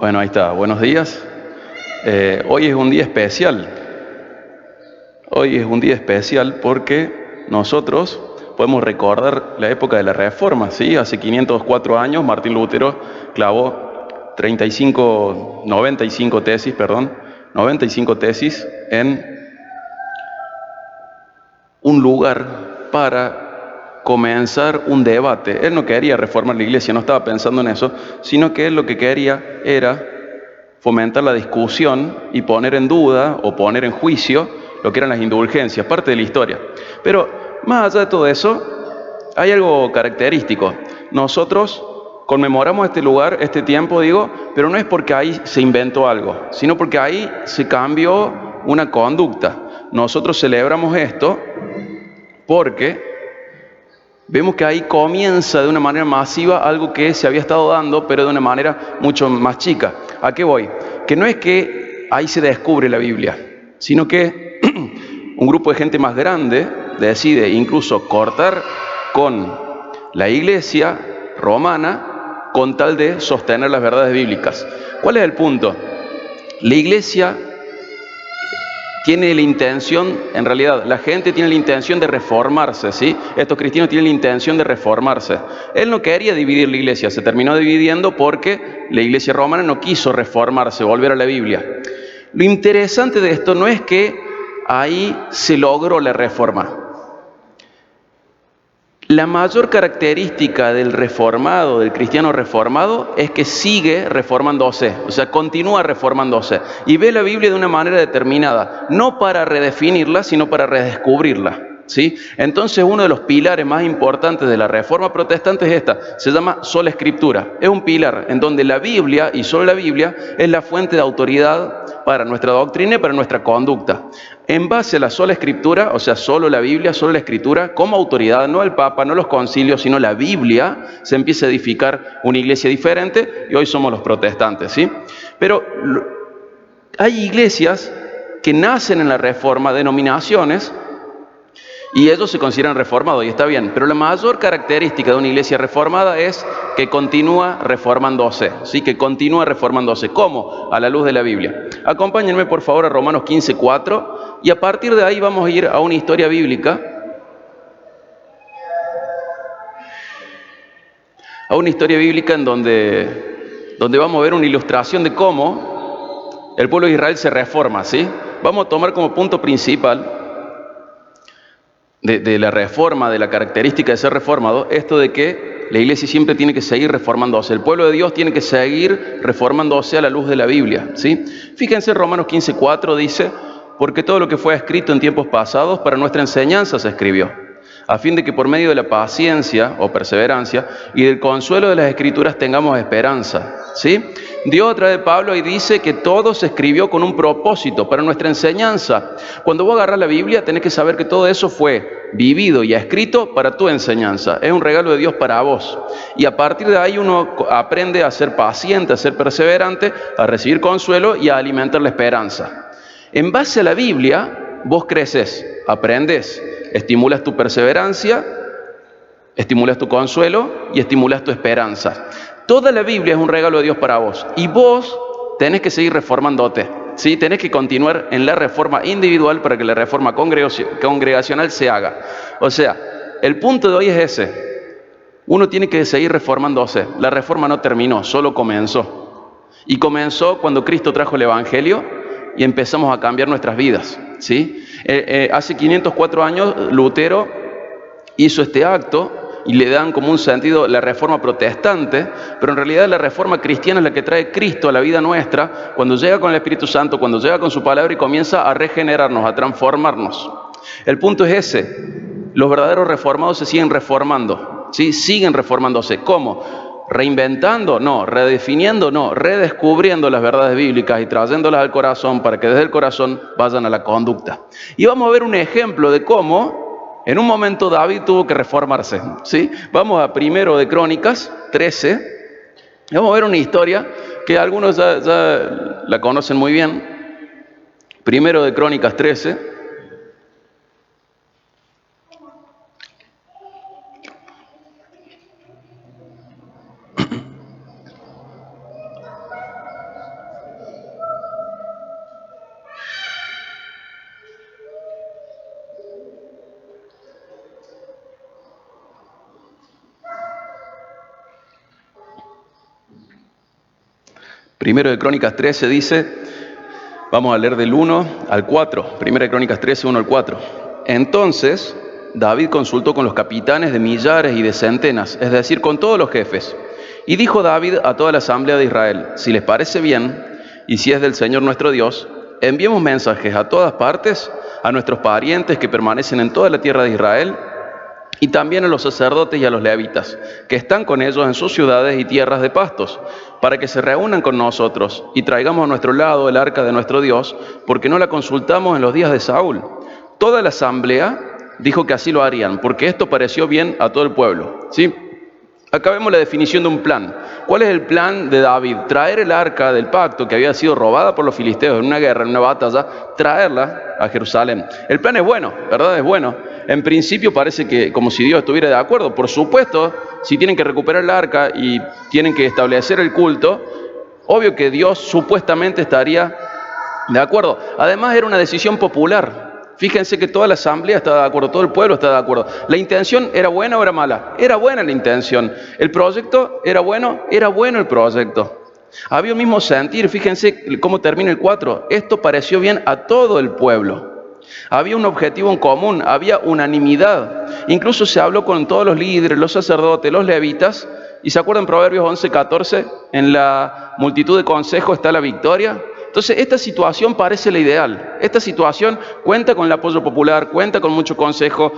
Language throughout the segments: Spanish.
Bueno, ahí está. Buenos días. Hoy es un día especial. Hoy es un día especial porque nosotros podemos recordar la época de la Reforma, ¿sí? Hace 504 años Martín Lutero clavó 95 tesis en un lugar para comenzar un debate. Él no quería reformar la iglesia, no estaba pensando en eso, sino que él lo que quería era fomentar la discusión y poner en duda o poner en juicio lo que eran las indulgencias, parte de la historia. Pero más allá de todo eso, hay algo característico. Nosotros conmemoramos este lugar, este tiempo, pero no es porque ahí se inventó algo, sino porque ahí se cambió una conducta. Nosotros celebramos esto porque vemos que ahí comienza de una manera masiva algo que se había estado dando, pero de una manera mucho más chica. ¿A qué voy? Que no es que ahí se descubre la Biblia, sino que un grupo de gente más grande decide incluso cortar con la iglesia romana con tal de sostener las verdades bíblicas. ¿Cuál es el punto? La iglesia tiene la intención, en realidad, la gente tiene la intención de reformarse, ¿sí? Estos cristianos tienen la intención de reformarse. Él no quería dividir la iglesia, se terminó dividiendo porque la iglesia romana no quiso reformarse, volver a la Biblia. Lo interesante de esto no es que ahí se logró la reforma. La mayor característica del reformado, del cristiano reformado, es que sigue reformándose, o sea, continúa reformándose y ve la Biblia de una manera determinada, no para redefinirla, sino para redescubrirla, ¿sí? Entonces, uno de los pilares más importantes de la reforma protestante es esta, se llama sola escritura. Es un pilar en donde la Biblia, y solo la Biblia, es la fuente de autoridad para nuestra doctrina y para nuestra conducta. En base a la sola escritura, o sea, solo la Biblia, solo la escritura, como autoridad, no el Papa, no los concilios, sino la Biblia, se empieza a edificar una iglesia diferente y hoy somos los protestantes, ¿sí? Pero hay iglesias que nacen en la reforma, denominaciones, y ellos se consideran reformados, y está bien, pero la mayor característica de una iglesia reformada es que continúa reformándose, ¿sí? Que continúa reformándose. ¿Cómo? A la luz de la Biblia. Acompáñenme por favor a Romanos 15:4, y a partir de ahí vamos a ir a una historia bíblica, en donde vamos a ver una ilustración de cómo el pueblo de Israel se reforma, ¿sí? Vamos a tomar como punto principal de la reforma, de la característica de ser reformado, esto de que la iglesia siempre tiene que seguir reformándose. El pueblo de Dios tiene que seguir reformándose a la luz de la Biblia, ¿sí? Fíjense, Romanos 15:4 dice, porque todo lo que fue escrito en tiempos pasados para nuestra enseñanza se escribió, a fin de que por medio de la paciencia o perseverancia y del consuelo de las Escrituras tengamos esperanza, ¿sí? Dios a través de Pablo y dice que todo se escribió con un propósito para nuestra enseñanza. Cuando vos agarrás la Biblia tenés que saber que todo eso fue vivido y escrito para tu enseñanza. Es un regalo de Dios para vos. Y a partir de ahí uno aprende a ser paciente, a ser perseverante, a recibir consuelo y a alimentar la esperanza. En base a la Biblia, vos creces, aprendes, estimulas tu perseverancia, estimulas tu consuelo y estimulas tu esperanza. Toda la Biblia es un regalo de Dios para vos y vos tenés que seguir reformándote, ¿sí? Tenés que continuar en la reforma individual para que la reforma congregacional se haga. O sea, el punto de hoy es ese. Uno tiene que seguir reformándose. La reforma no terminó, solo comenzó. Y comenzó cuando Cristo trajo el Evangelio y empezamos a cambiar nuestras vidas, ¿sí? Hace 504 años Lutero hizo este acto y le dan como un sentido la reforma protestante, pero en realidad la reforma cristiana es la que trae Cristo a la vida nuestra, cuando llega con el Espíritu Santo, cuando llega con su palabra y comienza a regenerarnos, a transformarnos. El punto es ese, los verdaderos reformados se siguen reformando, ¿sí? Siguen reformándose. ¿Cómo? Reinventando, no, redefiniendo, no, redescubriendo las verdades bíblicas y trayéndolas al corazón para que desde el corazón vayan a la conducta. Y vamos a ver un ejemplo de cómo en un momento David tuvo que reformarse, ¿sí? Vamos a 1 de Crónicas 13, y vamos a ver una historia que algunos ya la conocen muy bien. 1 de Crónicas 13. Primero de Crónicas 13 dice, vamos a leer del 1 al 4. Primero de Crónicas 13, 1 al 4. Entonces David consultó con los capitanes de millares y de centenas, es decir, con todos los jefes. Y dijo David a toda la asamblea de Israel, si les parece bien, y si es del Señor nuestro Dios, enviemos mensajes a todas partes, a nuestros parientes que permanecen en toda la tierra de Israel, y también a los sacerdotes y a los levitas, que están con ellos en sus ciudades y tierras de pastos, para que se reúnan con nosotros y traigamos a nuestro lado el arca de nuestro Dios, porque no la consultamos en los días de Saúl. Toda la asamblea dijo que así lo harían, porque esto pareció bien a todo el pueblo. ¿Sí? Acá vemos la definición de un plan. ¿Cuál es el plan de David? Traer el arca del pacto que había sido robada por los filisteos en una guerra, en una batalla, traerla a Jerusalén. El plan es bueno, ¿verdad? Es bueno. En principio parece que como si Dios estuviera de acuerdo. Por supuesto, si tienen que recuperar el arca y tienen que establecer el culto, obvio que Dios supuestamente estaría de acuerdo. Además era una decisión popular. Fíjense que toda la asamblea estaba de acuerdo, todo el pueblo estaba de acuerdo. ¿La intención era buena o era mala? Era buena la intención. ¿El proyecto era bueno? Era bueno el proyecto. Había el mismo sentir, fíjense cómo termina el 4. Esto pareció bien a todo el pueblo. Había un objetivo en común, había unanimidad. Incluso se habló con todos los líderes, los sacerdotes, los levitas. ¿Y se acuerdan Proverbios 11:14? En la multitud de consejos está la victoria. Entonces, esta situación parece la ideal. Esta situación cuenta con el apoyo popular, cuenta con mucho consejo.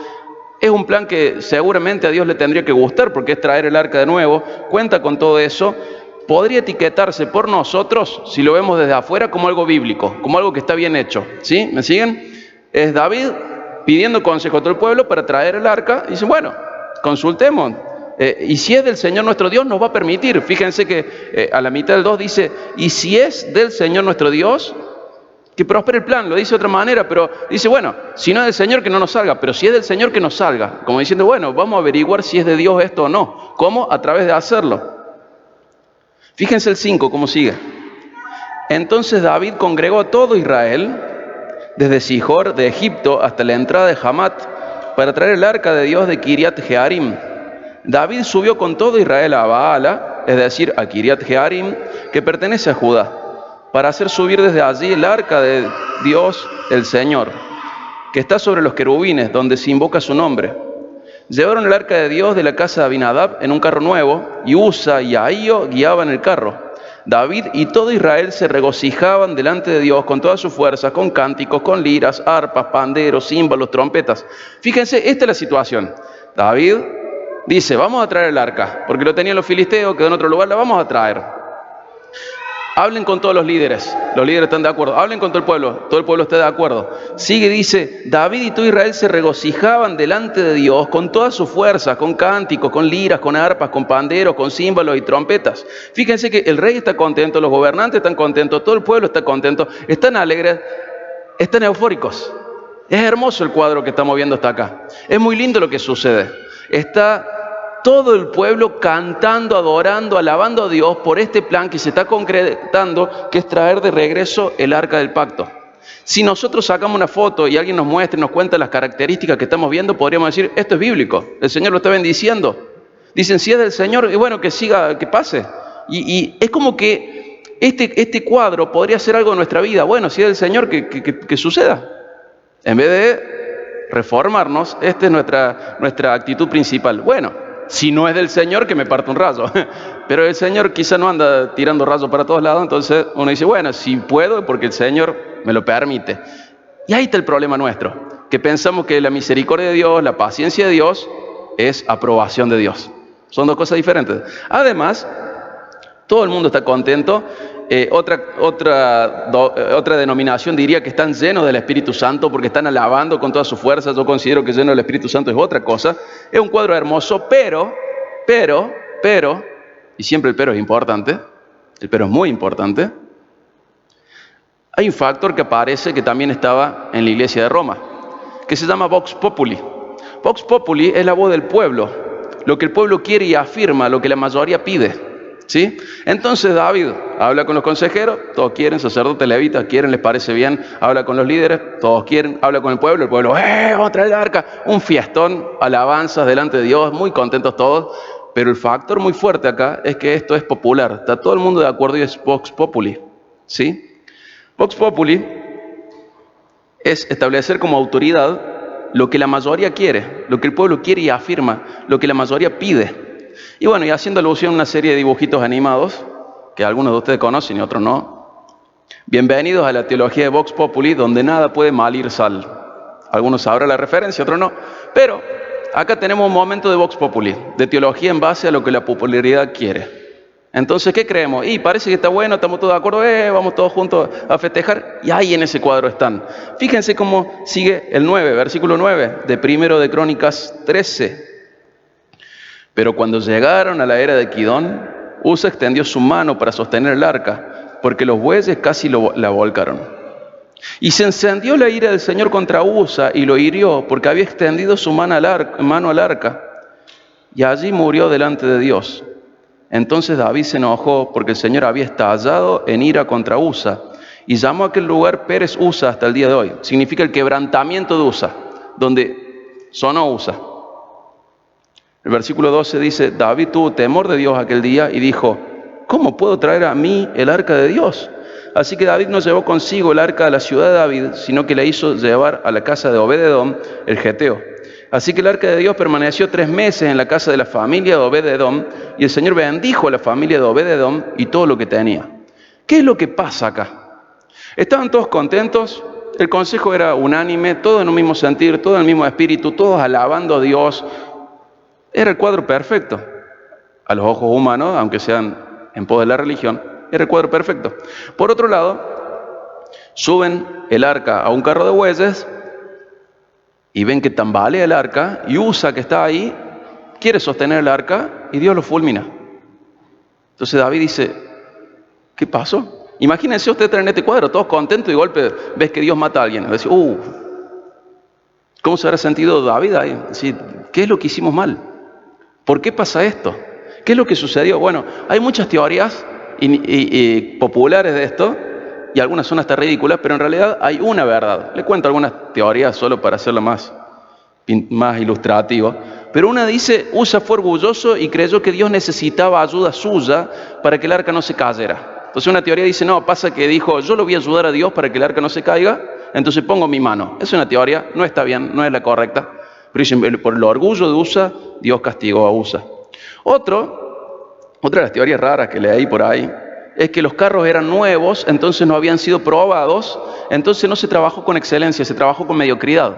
Es un plan que seguramente a Dios le tendría que gustar porque es traer el arca de nuevo. Cuenta con todo eso. Podría etiquetarse por nosotros, si lo vemos desde afuera, como algo bíblico, como algo que está bien hecho. ¿Sí? ¿Me siguen? Es David pidiendo consejo a todo el pueblo para traer el arca. Y dice, bueno, consultemos. Y si es del Señor nuestro Dios, nos va a permitir. Fíjense que a la mitad del 2 dice, y si es del Señor nuestro Dios, que prospere el plan. Lo dice de otra manera, pero dice, bueno, si no es del Señor, que no nos salga. Pero si es del Señor, que nos salga. Como diciendo, bueno, vamos a averiguar si es de Dios esto o no. ¿Cómo? A través de hacerlo. Fíjense el 5, cómo sigue. Entonces David congregó a todo Israel, desde Sijor de Egipto hasta la entrada de Hamat, para traer el arca de Dios de Kiriat Jearim. David subió con todo Israel a Baala, es decir, a Kiriat Jearim, que pertenece a Judá, para hacer subir desde allí el arca de Dios, el Señor, que está sobre los querubines, donde se invoca su nombre. Llevaron el arca de Dios de la casa de Abinadab en un carro nuevo, y Usa y Ahío guiaban el carro. David y todo Israel se regocijaban delante de Dios con todas sus fuerzas, con cánticos, con liras, arpas, panderos, címbalos, trompetas. Fíjense, esta es la situación. David dice, vamos a traer el arca, porque lo tenían los filisteos, quedó en otro lugar, la vamos a traer. Hablen con todos los líderes están de acuerdo. Hablen con todo el pueblo está de acuerdo. Sigue, dice, David y todo Israel se regocijaban delante de Dios con todas sus fuerzas, con cánticos, con liras, con arpas, con panderos, con címbalos y trompetas. Fíjense que el rey está contento, los gobernantes están contentos, todo el pueblo está contento, están alegres, están eufóricos. Es hermoso el cuadro que estamos viendo hasta acá. Es muy lindo lo que sucede. Está todo el pueblo cantando, adorando, alabando a Dios por este plan que se está concretando, que es traer de regreso el arca del pacto. Si nosotros sacamos una foto y alguien nos muestra y nos cuenta las características que estamos viendo, podríamos decir, esto es bíblico, el Señor lo está bendiciendo. Dicen, si es del Señor, y bueno, que siga, que pase. Y es como que este cuadro podría ser algo de nuestra vida. Bueno, si es del Señor, que suceda. En vez de reformarnos, esta es nuestra actitud principal. Bueno, si no es del Señor, que me parte un rayo. Pero el Señor quizá no anda tirando rayos para todos lados, entonces uno dice, bueno, si puedo, porque el Señor me lo permite. Y ahí está el problema nuestro, que pensamos que la misericordia de Dios, la paciencia de Dios, es aprobación de Dios. Son dos cosas diferentes. Además, todo el mundo está contento. Otra denominación diría que están llenos del Espíritu Santo porque están alabando con todas sus fuerzas. Yo considero que lleno del Espíritu Santo es otra cosa. Es un cuadro hermoso, pero, y siempre el pero es importante, el pero es muy importante, hay un factor que aparece que también estaba en la iglesia de Roma, que se llama Vox Populi. Vox Populi es la voz del pueblo, lo que el pueblo quiere y afirma, lo que la mayoría pide. ¿Sí? Entonces David habla con los consejeros, todos quieren, sacerdotes, levitas, quieren, les parece bien, habla con los líderes, todos quieren, habla con el pueblo, vamos a traer el arca, un fiestón, alabanzas delante de Dios, muy contentos todos, Pero el factor muy fuerte acá es que esto es popular. Está todo el mundo de acuerdo y es Vox Populi. ¿Sí? Vox Populi es establecer como autoridad lo que la mayoría quiere, lo que el pueblo quiere y afirma, lo que la mayoría pide. Y bueno, y haciendo alusión a una serie de dibujitos animados, que algunos de ustedes conocen y otros no. Bienvenidos a la teología de Vox Populi, donde nada puede malir sal. Algunos sabrán la referencia, otros no. Pero acá tenemos un momento de Vox Populi, de teología en base a lo que la popularidad quiere. Entonces, ¿qué creemos? Y parece que está bueno, estamos todos de acuerdo, vamos todos juntos a festejar. Y ahí en ese cuadro están. Fíjense cómo sigue el 9, versículo 9 de 1 de Crónicas 13. Pero cuando llegaron a la era de Kidón, Usa extendió su mano para sostener el arca, porque los bueyes casi la volcaron. Y se encendió la ira del Señor contra Usa y lo hirió, porque había extendido su mano al arca. Y allí murió delante de Dios. Entonces David se enojó porque el Señor había estallado en ira contra Usa y llamó a aquel lugar Pérez Usa hasta el día de hoy. Significa el quebrantamiento de Usa, donde sonó Usa. El versículo 12 dice, David tuvo temor de Dios aquel día y dijo, ¿cómo puedo traer a mí el arca de Dios? Así que David no llevó consigo el arca a la ciudad de David, sino que la hizo llevar a la casa de Obed-edom, el geteo. Así que el arca de Dios permaneció 3 meses en la casa de la familia de Obed-edom, y el Señor bendijo a la familia de Obed-edom y todo lo que tenía. ¿Qué es lo que pasa acá? Estaban todos contentos, el consejo era unánime, todo en un mismo sentir, todo en el mismo espíritu, todos alabando a Dios. Era el cuadro perfecto. A los ojos humanos, aunque sean en pos de la religión, era el cuadro perfecto. Por otro lado, suben el arca a un carro de bueyes y ven que tambalea el arca y Usa, que está ahí, quiere sostener el arca y Dios lo fulmina. Entonces David dice, ¿qué pasó? Imagínense ustedes en este cuadro, todos contentos y de golpe ves que Dios mata a alguien. Y decís, ¿cómo se habrá sentido David ahí? Decís, ¿qué es lo que hicimos mal? ¿Por qué pasa esto? ¿Qué es lo que sucedió? Bueno, hay muchas teorías populares de esto, y algunas son hasta ridículas, pero en realidad hay una verdad. Le cuento algunas teorías solo para hacerlo más ilustrativo. Pero una dice, Usa fue orgulloso y creyó que Dios necesitaba ayuda suya para que el arca no se cayera. Entonces una teoría dice, no, pasa que dijo, yo lo voy a ayudar a Dios para que el arca no se caiga, entonces pongo mi mano. Es una teoría, no está bien, no es la correcta. Pero dicen, por el orgullo de Usa, Dios castigó a Usa. Otra de las teorías raras que leí por ahí, es que los carros eran nuevos, entonces no habían sido probados, entonces no se trabajó con excelencia, se trabajó con mediocridad.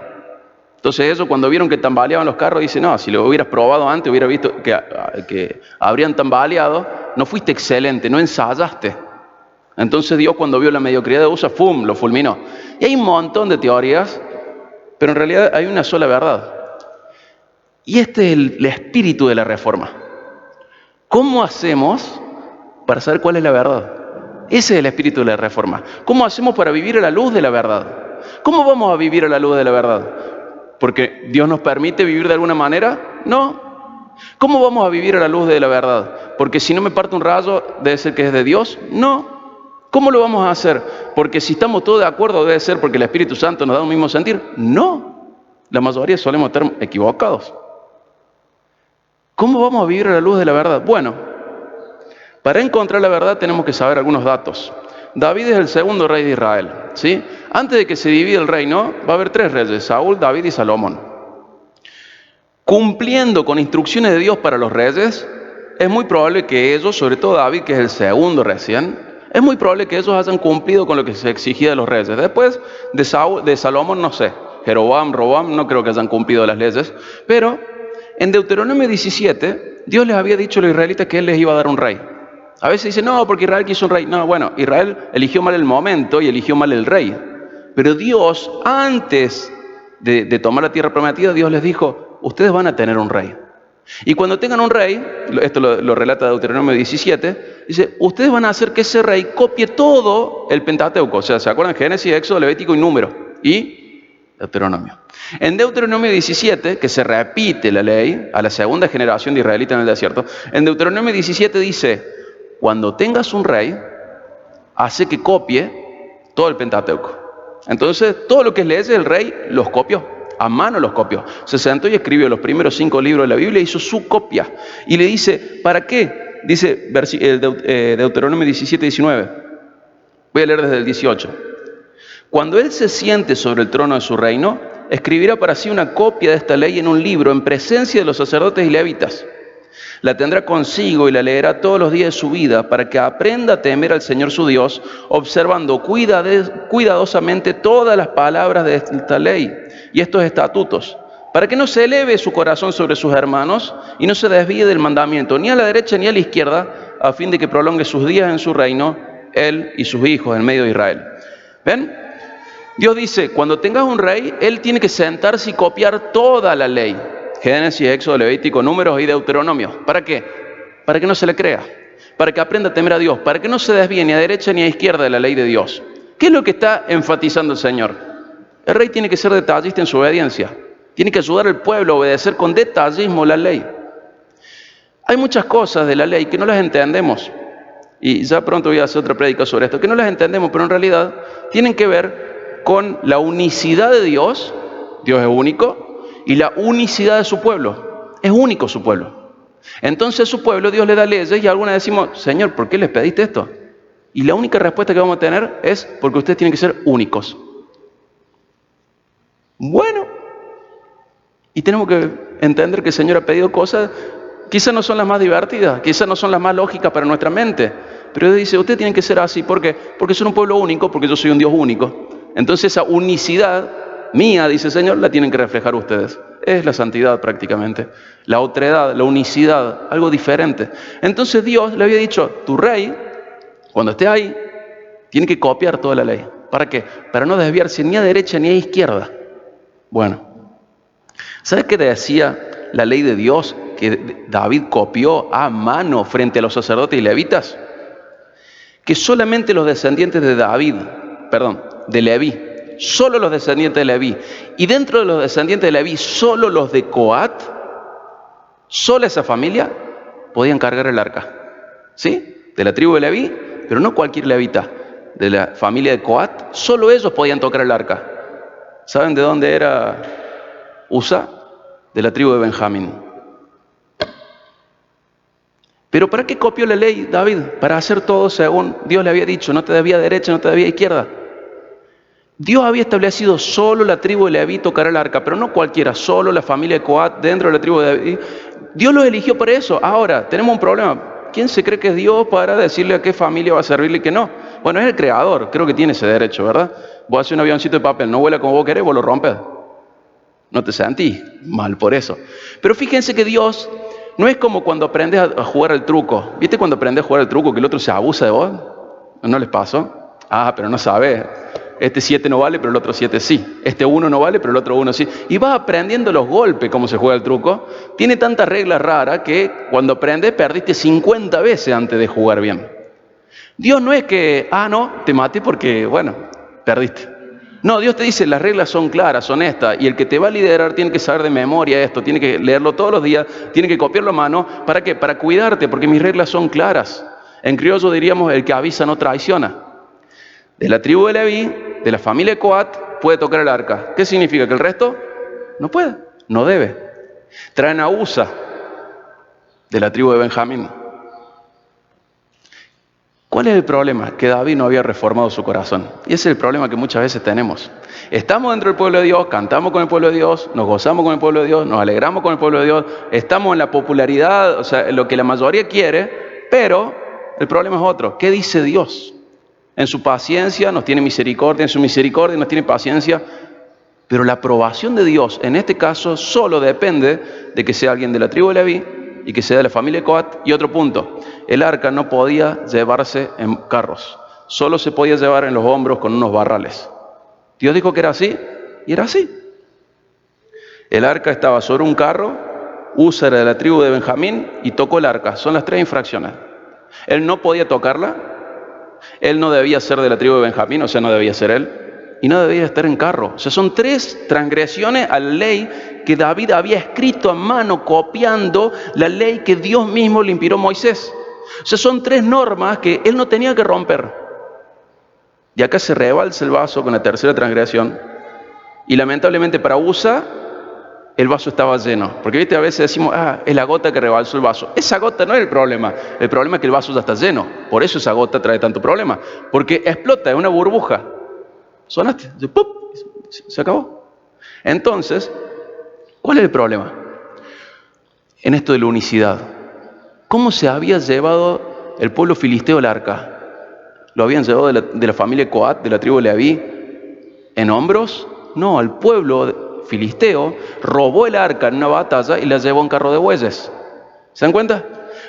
Entonces ellos cuando vieron que tambaleaban los carros, dicen, no, si lo hubieras probado antes, hubiera visto que habrían tambaleado, no fuiste excelente, no ensayaste. Entonces Dios cuando vio la mediocridad de Usa, ¡fum!, lo fulminó. Y hay un montón de teorías, pero en realidad hay una sola verdad. Y este es el espíritu de la reforma. ¿Cómo hacemos para saber cuál es la verdad? Ese es el espíritu de la reforma. ¿Cómo hacemos para vivir a la luz de la verdad? ¿Cómo vamos a vivir a la luz de la verdad? ¿Porque Dios nos permite vivir de alguna manera? No. ¿Cómo vamos a vivir a la luz de la verdad? ¿Porque si no me parte un rayo, debe ser que es de Dios? No. ¿Cómo lo vamos a hacer? ¿Porque si estamos todos de acuerdo, debe ser porque el Espíritu Santo nos da un mismo sentir? No. La mayoría solemos estar equivocados. ¿Cómo vamos a vivir a la luz de la verdad? Bueno, para encontrar la verdad tenemos que saber algunos datos. David es el segundo rey de Israel, ¿sí? Antes de que se divida el reino, va a haber 3 reyes, Saúl, David y Salomón. Cumpliendo con instrucciones de Dios para los reyes, es muy probable que ellos, sobre todo David, que es el segundo recién, es muy probable que ellos hayan cumplido con lo que se exigía de los reyes. Después de Salomón, no sé, Jeroboam, Roboam, no creo que hayan cumplido las leyes, pero en Deuteronomio 17, Dios les había dicho a los israelitas que Él les iba a dar un rey. A veces dicen, no, porque Israel quiso un rey. No, bueno, Israel eligió mal el momento y eligió mal el rey. Pero Dios, antes de tomar la tierra prometida, Dios les dijo, ustedes van a tener un rey. Y cuando tengan un rey, esto lo relata Deuteronomio 17, dice, ustedes van a hacer que ese rey copie todo el Pentateuco. O sea, ¿se acuerdan? Génesis, Éxodo, Levítico y Número. Y Deuteronomio. En Deuteronomio 17, que se repite la ley a la segunda generación de israelitas en el desierto, en Deuteronomio 17 dice, cuando tengas un rey, hace que copie todo el Pentateuco. Entonces, todo lo que es leyes, el rey los copió. A mano los copió. Se sentó y escribió los primeros 5 libros de la Biblia, hizo su copia. Y le dice, ¿para qué? Dice Deuteronomio 17, 19. Voy a leer desde el 18. Cuando él se siente sobre el trono de su reino, escribirá para sí una copia de esta ley en un libro en presencia de los sacerdotes y levitas. La tendrá consigo y la leerá todos los días de su vida para que aprenda a temer al Señor su Dios, observando cuidadosamente todas las palabras de esta ley y estos estatutos, para que no se eleve su corazón sobre sus hermanos y no se desvíe del mandamiento, ni a la derecha ni a la izquierda, a fin de que prolongue sus días en su reino, él y sus hijos en medio de Israel. ¿Ven? Dios dice, cuando tengas un rey, él tiene que sentarse y copiar toda la ley. Génesis, Éxodo, Levítico, Números y Deuteronomio. ¿Para qué? Para que no se le crea, para que aprenda a temer a Dios, para que no se desvíe ni a derecha ni a izquierda de la ley de Dios. ¿Qué es lo que está enfatizando el Señor? El rey tiene que ser detallista en su obediencia, tiene que ayudar al pueblo a obedecer con detallismo la ley. Hay muchas cosas de la ley que no las entendemos, y ya pronto voy a hacer otra prédica sobre esto, que no las entendemos, pero en realidad tienen que ver con la unicidad de Dios. Dios es único, y la unicidad de su pueblo. Es único su pueblo. Entonces a su pueblo Dios le da leyes y algunas decimos, Señor, ¿por qué les pediste esto? Y la única respuesta que vamos a tener es porque ustedes tienen que ser únicos. Bueno, y tenemos que entender que el Señor ha pedido cosas, quizás no son las más divertidas, quizás no son las más lógicas para nuestra mente, pero Dios dice, ustedes tienen que ser así. ¿Por qué? Porque son un pueblo único, porque yo soy un Dios único. Entonces esa unicidad mía, dice el Señor, la tienen que reflejar ustedes. Es la santidad prácticamente. La otredad, la unicidad, algo diferente. Entonces Dios le había dicho, tu rey, cuando esté ahí, tiene que copiar toda la ley. ¿Para qué? Para no desviarse ni a derecha ni a izquierda. Bueno, ¿sabes qué decía la ley de Dios que David copió a mano frente a los sacerdotes y levitas? Que solamente los descendientes de de Leví, solo los descendientes de Leví, y dentro de los descendientes de Leví, solo los de Coat, sola esa familia, podían cargar el arca. ¿Sí? De la tribu de Leví, pero no cualquier levita, de la familia de Coat, solo ellos podían tocar el arca. ¿Saben de dónde era Usa? De la tribu de Benjamín. ¿Pero para qué copió la ley David? Para hacer todo según Dios le había dicho, no te debía derecha, no te debía izquierda. Dios había establecido solo la tribu de Leví tocar el arca, pero no cualquiera, solo la familia de Coat dentro de la tribu de Leví. Dios los eligió para eso. Ahora, tenemos un problema. ¿Quién se cree que es Dios para decirle a qué familia va a servirle y qué no? Bueno, es el creador, creo que tiene ese derecho, ¿verdad? Vos haces un avioncito de papel, no vuela como vos querés, vos lo rompes. No te sentís mal por eso. Pero fíjense que Dios no es como cuando aprendes a jugar al truco. ¿Viste cuando aprendes a jugar al truco que el otro se abusa de vos? ¿No les pasó? Ah, pero no sabes. Este 7 no vale, pero el otro 7 sí. Este 1 no vale, pero el otro 1 sí. Y vas aprendiendo los golpes, cómo se juega el truco. Tiene tantas reglas raras que cuando aprendes perdiste 50 veces antes de jugar bien. Dios no es que, no, te maté porque, bueno, perdiste. No, Dios te dice, las reglas son claras, son estas. Y el que te va a liderar tiene que saber de memoria esto, tiene que leerlo todos los días, tiene que copiarlo a mano. ¿Para qué? Para cuidarte, porque mis reglas son claras. En criollo diríamos, el que avisa no traiciona. De la tribu de Leví, de la familia de Coat, puede tocar el arca. ¿Qué significa? ¿Que el resto no puede? No debe. Traen a Usa, de la tribu de Benjamín. ¿Cuál es el problema? Que David no había reformado su corazón. Y ese es el problema que muchas veces tenemos. Estamos dentro del pueblo de Dios, cantamos con el pueblo de Dios, nos gozamos con el pueblo de Dios, nos alegramos con el pueblo de Dios, estamos en la popularidad, o sea, en lo que la mayoría quiere, pero el problema es otro. ¿Qué dice Dios? En su paciencia nos tiene misericordia, en su misericordia nos tiene paciencia, pero la aprobación de Dios, en este caso, solo depende de que sea alguien de la tribu de Leví y que sea de la familia de Coat. Y otro punto, el arca no podía llevarse en carros, solo se podía llevar en los hombros con unos barrales. Dios dijo que era así, y era así. El arca estaba sobre un carro, Usa era de la tribu de Benjamín y tocó el arca. Son las 3 infracciones. Él no podía tocarla, él no debía ser de la tribu de Benjamín, o sea, no debía ser él, y no debía estar en carro. O sea, son 3 transgresiones a la ley que David había escrito a mano, copiando la ley que Dios mismo le inspiró a Moisés. O sea, son 3 normas que él no tenía que romper. Y acá se rebalsa el vaso con la tercera transgresión, Y lamentablemente para Usa, el vaso estaba lleno. Porque viste, a veces decimos, es la gota que rebalsó el vaso. Esa gota no es el problema. El problema es que el vaso ya está lleno. Por eso esa gota trae tanto problema. Porque explota, es una burbuja. Sonaste, ¡pum! Se acabó. Entonces, ¿cuál es el problema? En esto de la unicidad. ¿Cómo se había llevado el pueblo filisteo el arca? ¿Lo habían llevado de la familia Coat, de la tribu de Leví, en hombros? No, el pueblo filisteo robó el arca en una batalla y la llevó en carro de bueyes. ¿Se dan cuenta?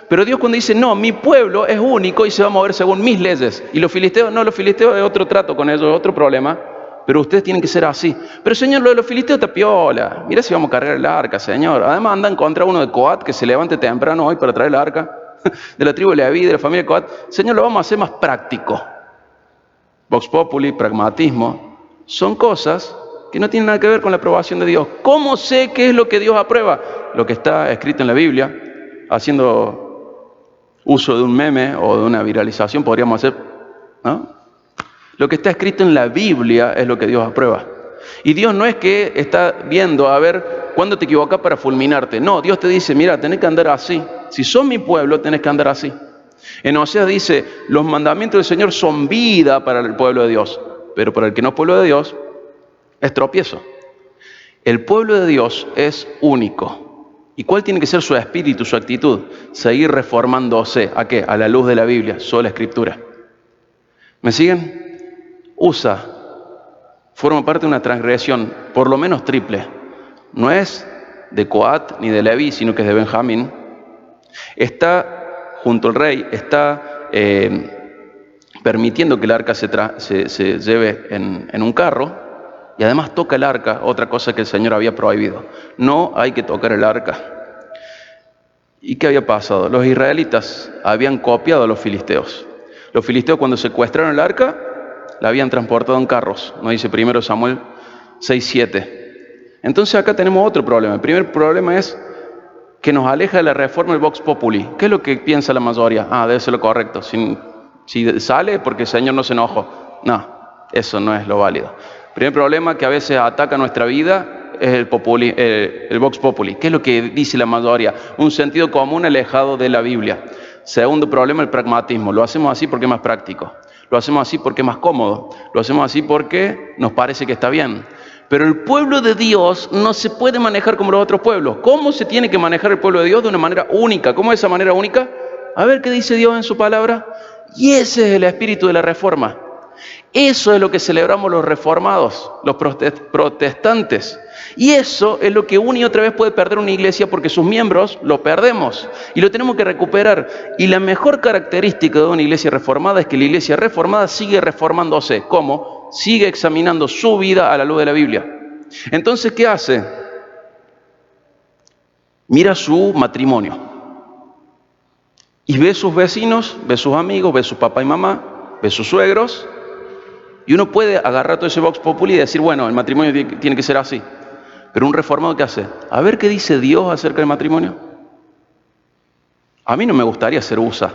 Pero Dios cuando dice, no, mi pueblo es único y se va a mover según mis leyes. Y los filisteos, no, los filisteos es otro trato con ellos, es otro problema. Pero ustedes tienen que ser así. Pero Señor, lo de los filisteos está piola. Mira si vamos a cargar el arca, Señor. Además anda a encontrar uno de Coat que se levante temprano hoy para traer el arca. De la tribu de Leví, de la familia de Coat. Señor, lo vamos a hacer más práctico. Vox populi, pragmatismo. Son cosas que no tienen nada que ver con la aprobación de Dios. ¿Cómo sé qué es lo que Dios aprueba? Lo que está escrito en la Biblia, haciendo uso de un meme o de una viralización, podríamos hacer, ¿no? Lo que está escrito en la Biblia es lo que Dios aprueba. Y Dios no es que está viendo a ver cuándo te equivocas para fulminarte. No, Dios te dice, mira, tenés que andar así. Si sos mi pueblo, tenés que andar así. En Oseas dice, los mandamientos del Señor son vida para el pueblo de Dios. Pero para el que no es pueblo de Dios, es tropiezo. El pueblo de Dios es único. ¿Y cuál tiene que ser su espíritu, su actitud? Seguir reformándose. ¿A qué? A la luz de la Biblia, sola Escritura. ¿Me siguen? Usa forma parte de una transgresión, por lo menos triple. No es de Coat ni de Leví, sino que es de Benjamín. Está junto al rey, está permitiendo que el arca se lleve en un carro, y además toca el arca, otra cosa que el Señor había prohibido. No hay que tocar el arca. ¿Y qué había pasado? Los israelitas habían copiado a los filisteos. Los filisteos, cuando secuestraron el arca, la habían transportado en carros, nos dice 1 Samuel 6:7. Entonces acá tenemos otro problema. El primer problema es que nos aleja de la reforma del Vox Populi. ¿Qué es lo que piensa la mayoría? Debe ser lo correcto. Si sale porque el Señor no se enojó. No, eso no es lo válido. El primer problema que a veces ataca nuestra vida es el Vox Populi. ¿Qué es lo que dice la mayoría? Un sentido común alejado de la Biblia. Segundo problema, el pragmatismo. Lo hacemos así porque es más práctico. Lo hacemos así porque es más cómodo. Lo hacemos así porque nos parece que está bien. Pero el pueblo de Dios no se puede manejar como los otros pueblos. ¿Cómo se tiene que manejar el pueblo de Dios? De una manera única. ¿Cómo es esa manera única? A ver qué dice Dios en su palabra. Y ese es el espíritu de la reforma. Eso es lo que celebramos los reformados, los protestantes. Y eso es lo que una y otra vez puede perder una iglesia, porque sus miembros lo perdemos y lo tenemos que recuperar. Y la mejor característica de una iglesia reformada es que la iglesia reformada sigue reformándose. ¿Cómo? Sigue examinando su vida a la luz de la Biblia. Entonces, ¿qué hace? Mira su matrimonio y ve sus vecinos, ve sus amigos, ve su papá y mamá, ve sus suegros. Y uno puede agarrar todo ese Vox Populi y decir, bueno, el matrimonio tiene que ser así. Pero un reformado, ¿qué hace? A ver qué dice Dios acerca del matrimonio. A mí no me gustaría ser USA.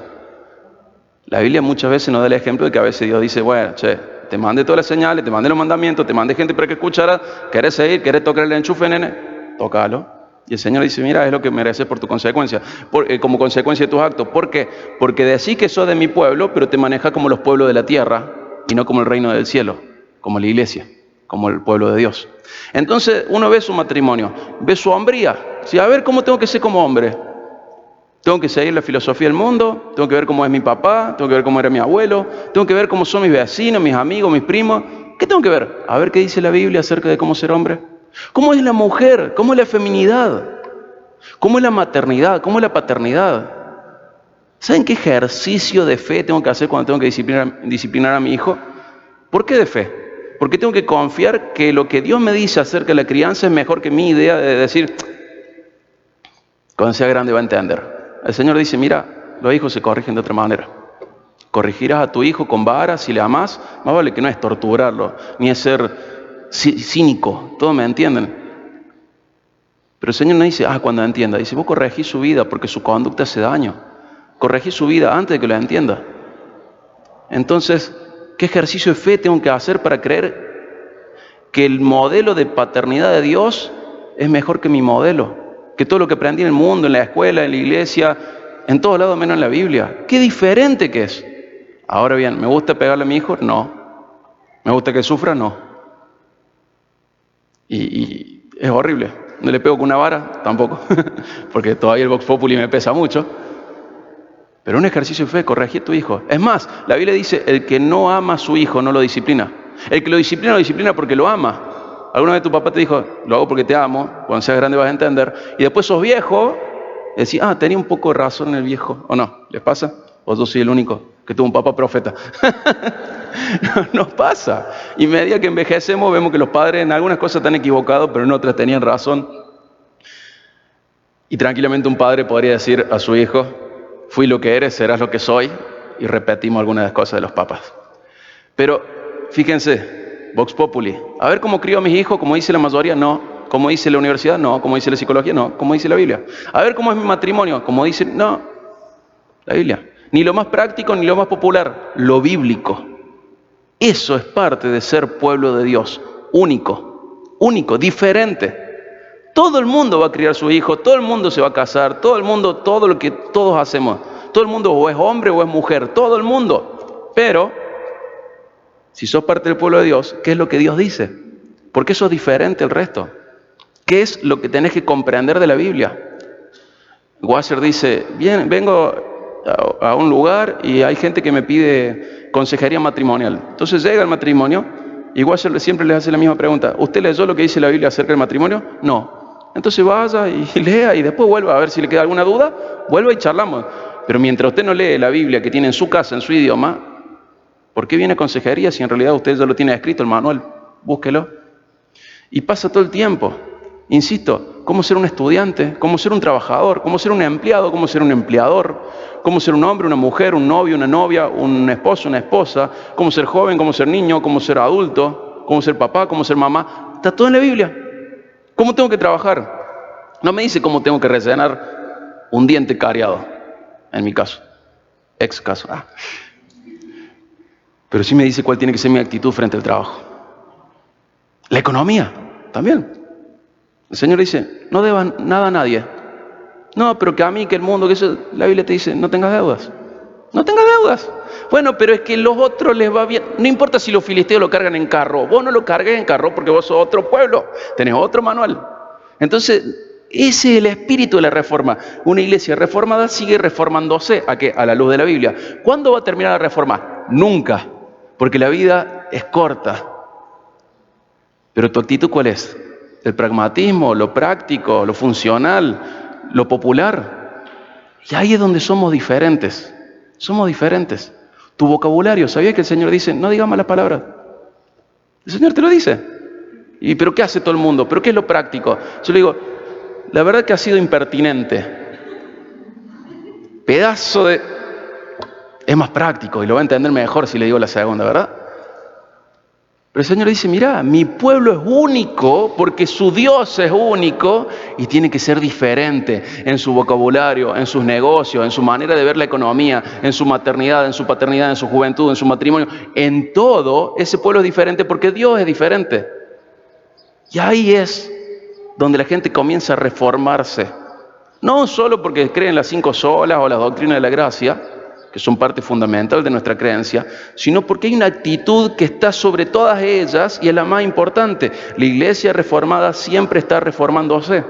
La Biblia muchas veces nos da el ejemplo de que a veces Dios dice, bueno, te mandé todas las señales, te mandé los mandamientos, te mandé gente para que escuchara, ¿querés seguir? ¿Querés tocar el enchufe, nene? Tócalo. Y el Señor dice, mira, es lo que mereces por tu consecuencia, como consecuencia de tus actos. ¿Por qué? Porque decís que sos de mi pueblo, pero te manejas como los pueblos de la tierra, y no como el reino del cielo, como la iglesia, como el pueblo de Dios. Entonces uno ve su matrimonio, ve su hombría. ¿Sí? A ver, ¿cómo tengo que ser como hombre? Tengo que seguir la filosofía del mundo, tengo que ver cómo es mi papá, tengo que ver cómo era mi abuelo, tengo que ver cómo son mis vecinos, mis amigos, mis primos. ¿Qué tengo que ver? A ver qué dice la Biblia acerca de cómo ser hombre. ¿Cómo es la mujer? ¿Cómo es la feminidad? ¿Cómo es la maternidad? ¿Cómo es la paternidad? ¿Saben qué ejercicio de fe tengo que hacer cuando tengo que disciplinar a mi hijo? ¿Por qué de fe? Porque tengo que confiar que lo que Dios me dice acerca de la crianza es mejor que mi idea de decir, cuando sea grande va a entender. El Señor dice, mira, los hijos se corrigen de otra manera. Corregirás a tu hijo con varas si le amás, más vale que no es torturarlo, ni es ser cínico, todos me entienden. Pero el Señor no dice, cuando entienda, dice, vos corregís su vida porque su conducta hace daño. Corregí su vida antes de que lo entienda. Entonces, ¿qué ejercicio de fe tengo que hacer para creer que el modelo de paternidad de Dios es mejor que mi modelo, que todo lo que aprendí en el mundo, en la escuela, en la iglesia, en todos lados menos en la Biblia. Qué diferente que es. Ahora bien, ¿me gusta pegarle a mi hijo? No. ¿Me gusta que sufra? No. Y es horrible. ¿No le pego con una vara? Tampoco. Porque todavía el Vox Populi me pesa mucho. Pero un ejercicio de fe, corregí a tu hijo. Es más, la Biblia dice, el que no ama a su hijo no lo disciplina. El que lo disciplina porque lo ama. Alguna vez tu papá te dijo, lo hago porque te amo, cuando seas grande vas a entender. Y después sos viejo, y decís, tenía un poco de razón en el viejo. ¿O no? ¿Les pasa? ¿O yo soy el único que tuvo un papá profeta? No, nos pasa. Y a medida que envejecemos vemos que los padres en algunas cosas están equivocados, pero en otras tenían razón. Y tranquilamente un padre podría decir a su hijo, fui lo que eres, serás lo que soy, y repetimos algunas de las cosas de los papas. Pero fíjense, Vox Populi, a ver cómo crío a mis hijos, como dice la mayoría, no. Como dice la universidad, no. Como dice la psicología, no. Como dice la Biblia. A ver cómo es mi matrimonio, como dice, no. La Biblia. Ni lo más práctico ni lo más popular, lo bíblico. Eso es parte de ser pueblo de Dios, único, diferente. Todo el mundo va a criar a su hijo, todo el mundo se va a casar, todo lo que todos hacemos. Todo el mundo o es hombre o es mujer, todo el mundo. Pero, si sos parte del pueblo de Dios, ¿qué es lo que Dios dice? ¿Por qué sos diferente al resto? ¿Qué es lo que tenés que comprender de la Biblia? Wasser dice, bien, vengo a un lugar y hay gente que me pide consejería matrimonial. Entonces llega el matrimonio y Wasser siempre les hace la misma pregunta. ¿Usted leyó lo que dice la Biblia acerca del matrimonio? No. Entonces vaya y lea y después vuelva a ver si le queda alguna duda, vuelva y charlamos. Pero mientras usted no lee la Biblia que tiene en su casa, en su idioma, ¿por qué viene consejería si en realidad usted ya lo tiene escrito el manual? Búsquelo. Y pasa todo el tiempo. Insisto, cómo ser un estudiante, cómo ser un trabajador, cómo ser un empleado, cómo ser un empleador, cómo ser un hombre, una mujer, un novio, una novia, un esposo, una esposa, cómo ser joven, cómo ser niño, cómo ser adulto, cómo ser papá, cómo ser mamá. Está todo en la Biblia. ¿Cómo tengo que trabajar? No me dice cómo tengo que rellenar un diente cariado, en mi caso, ex caso. Pero sí me dice cuál tiene que ser mi actitud frente al trabajo. La economía, también. El Señor dice, no deban nada a nadie. No, pero que a mí, que el mundo, que eso, la Biblia te dice, no tengas deudas. No tengas deudas. Bueno, pero es que los otros les va bien. No importa si los filisteos lo cargan en carro. Vos no lo cargues en carro porque vos sos otro pueblo. Tenés otro manual. Entonces, ese es el espíritu de la reforma. Una iglesia reformada sigue reformándose. ¿A qué? A la luz de la Biblia. ¿Cuándo va a terminar la reforma? Nunca. Porque la vida es corta. Pero ¿tu actitud cuál es? ¿El pragmatismo, lo práctico, lo funcional, lo popular? Y ahí es donde somos diferentes. Somos diferentes. Tu vocabulario, ¿sabías que el Señor dice, no digas malas palabras? El Señor te lo dice. ¿Pero qué hace todo el mundo? ¿Pero qué es lo práctico? Yo le digo, la verdad que ha sido impertinente. Pedazo de... Es más práctico y lo va a entender mejor si le digo la segunda, ¿verdad? Pero el Señor dice, mira, mi pueblo es único porque su Dios es único y tiene que ser diferente en su vocabulario, en sus negocios, en su manera de ver la economía, en su maternidad, en su paternidad, en su juventud, en su matrimonio. En todo, ese pueblo es diferente porque Dios es diferente. Y ahí es donde la gente comienza a reformarse. No solo porque creen las 5 solas o las doctrinas de la gracia, que son parte fundamental de nuestra creencia, sino porque hay una actitud que está sobre todas ellas y es la más importante. La iglesia reformada siempre está reformándose.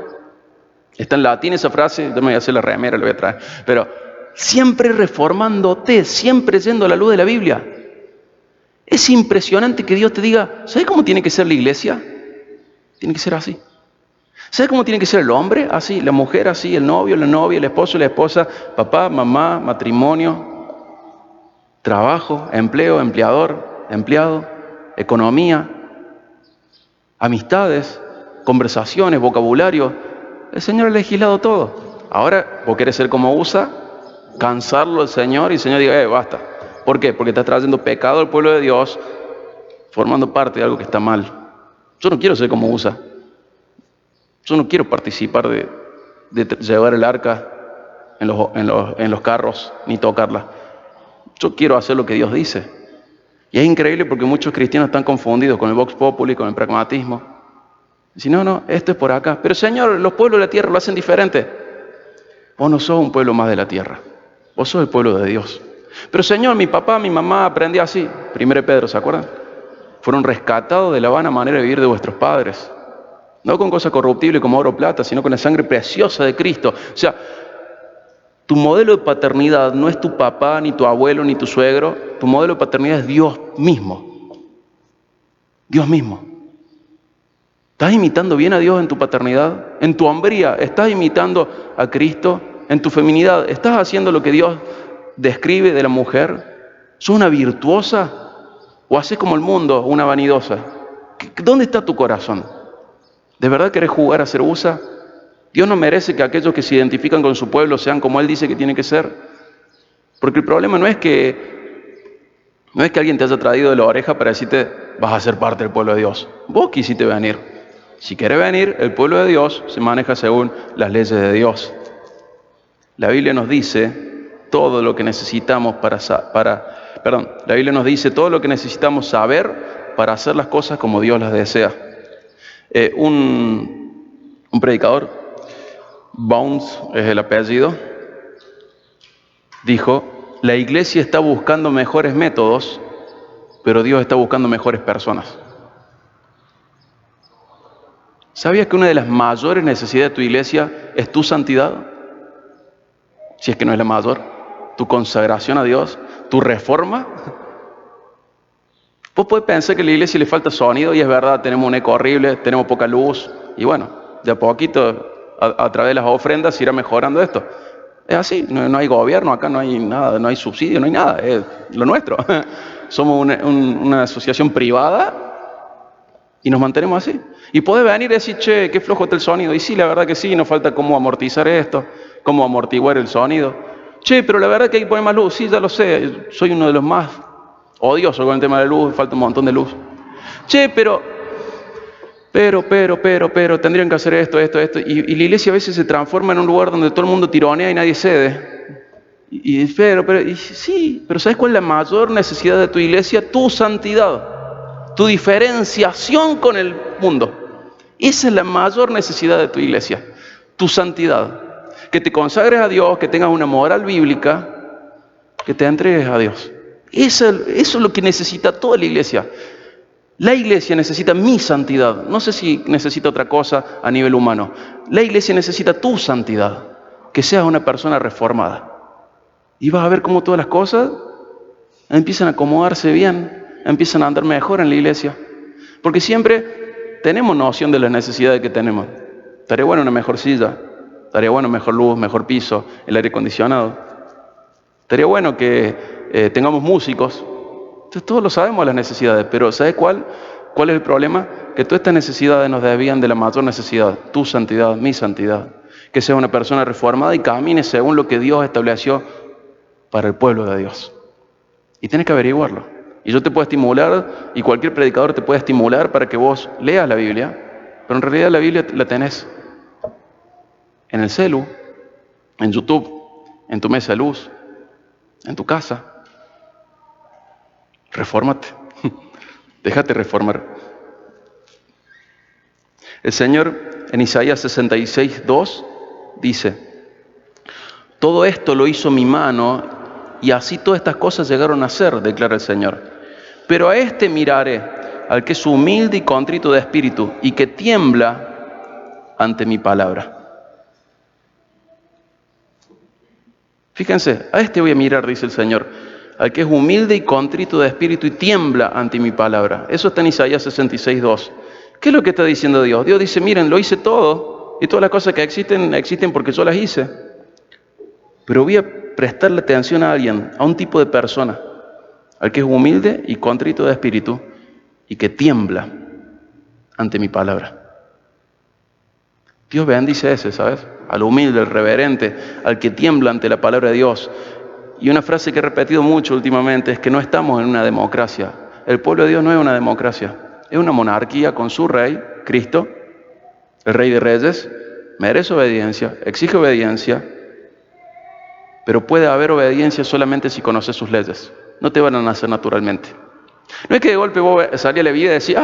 Está en latín esa frase, yo me voy a hacer la remera, la voy a traer, pero siempre reformándote, siempre yendo a la luz de la Biblia. Es impresionante que Dios te diga, ¿sabes cómo tiene que ser la iglesia? Tiene que ser así. ¿Sabes cómo tiene que ser el hombre? Así, la mujer así, el novio, la novia, el esposo, la esposa, papá, mamá, matrimonio, trabajo, empleo, empleador, empleado, economía, amistades, conversaciones, vocabulario. El Señor ha legislado todo. Ahora, vos querés ser como USA, cansarlo al Señor y el Señor diga, basta. ¿Por qué? Porque estás trayendo pecado al pueblo de Dios, formando parte de algo que está mal. Yo no quiero ser como USA. Yo no quiero participar de llevar el arca en los carros, ni tocarla. Yo quiero hacer lo que Dios dice. Y es increíble porque muchos cristianos están confundidos con el vox populi, con el pragmatismo. Dicen, no, esto es por acá. Pero Señor, los pueblos de la tierra lo hacen diferente. Vos no sos un pueblo más de la tierra. Vos sos el pueblo de Dios. Pero Señor, mi papá, mi mamá aprendió así. 1 Pedro, ¿se acuerdan? Fueron rescatados de la vana manera de vivir de vuestros padres. No con cosas corruptibles como oro o plata, sino con la sangre preciosa de Cristo. O sea, tu modelo de paternidad no es tu papá, ni tu abuelo, ni tu suegro. Tu modelo de paternidad es Dios mismo. Dios mismo. ¿Estás imitando bien a Dios en tu paternidad? ¿En tu hombría estás imitando a Cristo? ¿En tu feminidad estás haciendo lo que Dios describe de la mujer? ¿Sos una virtuosa? ¿O haces como el mundo, una vanidosa? ¿Dónde está tu corazón? ¿De verdad querés jugar a ser USA? Dios no merece que aquellos que se identifican con su pueblo sean como Él dice que tienen que ser. Porque el problema no es que alguien te haya traído de la oreja para decirte vas a ser parte del pueblo de Dios. Vos quisiste venir. Si querés venir, el pueblo de Dios se maneja según las leyes de Dios. La Biblia nos dice todo lo que necesitamos la Biblia nos dice todo lo que necesitamos saber para hacer las cosas como Dios las desea. Un predicador, Bounds es el apellido, dijo, la iglesia está buscando mejores métodos, pero Dios está buscando mejores personas. ¿Sabías que una de las mayores necesidades de tu iglesia es tu santidad? Si es que no es la mayor. Tu consagración a Dios, tu reforma. Vos podés pensar que a la iglesia le falta sonido, y es verdad, tenemos un eco horrible, tenemos poca luz, y bueno, de a poquito, a través de las ofrendas, se irá mejorando esto. Es así, no hay gobierno, acá no hay nada, no hay subsidio, no hay nada, es lo nuestro. Somos una asociación privada y nos mantenemos así. Y podés venir y decir, che, qué flojo está el sonido. Y sí, la verdad que sí, nos falta cómo amortizar esto, cómo amortiguar el sonido. Che, pero la verdad que hay que poner más luz. Sí, ya lo sé, soy uno de los más odiosos con el tema de la luz, falta un montón de luz. Che, pero, tendrían que hacer esto. Y la iglesia a veces se transforma en un lugar donde todo el mundo tironea y nadie cede. Sí, pero ¿sabes cuál es la mayor necesidad de tu iglesia? Tu santidad, tu diferenciación con el mundo. Esa es la mayor necesidad de tu iglesia, tu santidad. Que te consagres a Dios, que tengas una moral bíblica, que te entregues a Dios. Eso es lo que necesita toda la iglesia. La iglesia necesita mi santidad. No sé si necesita otra cosa a nivel humano. La iglesia necesita tu santidad. Que seas una persona reformada. Y vas a ver cómo todas las cosas empiezan a acomodarse bien, empiezan a andar mejor en la iglesia. Porque siempre tenemos noción de las necesidades que tenemos. Estaría bueno una mejor silla, estaría bueno mejor luz, mejor piso, el aire acondicionado. Estaría bueno que tengamos músicos. Entonces todos lo sabemos las necesidades, pero ¿sabes cuál es el problema? Que todas estas necesidades nos desvían de la mayor necesidad, tu santidad, mi santidad. Que seas una persona reformada y camine según lo que Dios estableció para el pueblo de Dios. Y tienes que averiguarlo. Y yo te puedo estimular, y cualquier predicador te puede estimular para que vos leas la Biblia, pero en realidad la Biblia la tenés en el celu, en YouTube, en tu mesa de luz, en tu casa. Refórmate, déjate reformar. El Señor en Isaías 66:2 dice, todo esto lo hizo mi mano, y así todas estas cosas llegaron a ser, declara el Señor. Pero a este miraré, al que es humilde y contrito de espíritu, y que tiembla ante mi palabra. Fíjense, a este voy a mirar, dice el Señor, al que es humilde y contrito de espíritu y tiembla ante mi palabra. Eso está en Isaías 66:2. ¿Qué es lo que está diciendo Dios? Dios dice, miren, lo hice todo, y todas las cosas que existen porque yo las hice. Pero voy a prestarle atención a alguien, a un tipo de persona, al que es humilde y contrito de espíritu y que tiembla ante mi palabra. Dios bendice a ese, ¿sabes? Al humilde, al reverente, al que tiembla ante la palabra de Dios. Y una frase que he repetido mucho últimamente es que no estamos en una democracia. El pueblo de Dios no es una democracia, es una monarquía con su rey, Cristo, el Rey de Reyes, merece obediencia, exige obediencia, pero puede haber obediencia solamente si conoces sus leyes. No te van a nacer naturalmente. No es que de golpe vos salís a la vida y decís,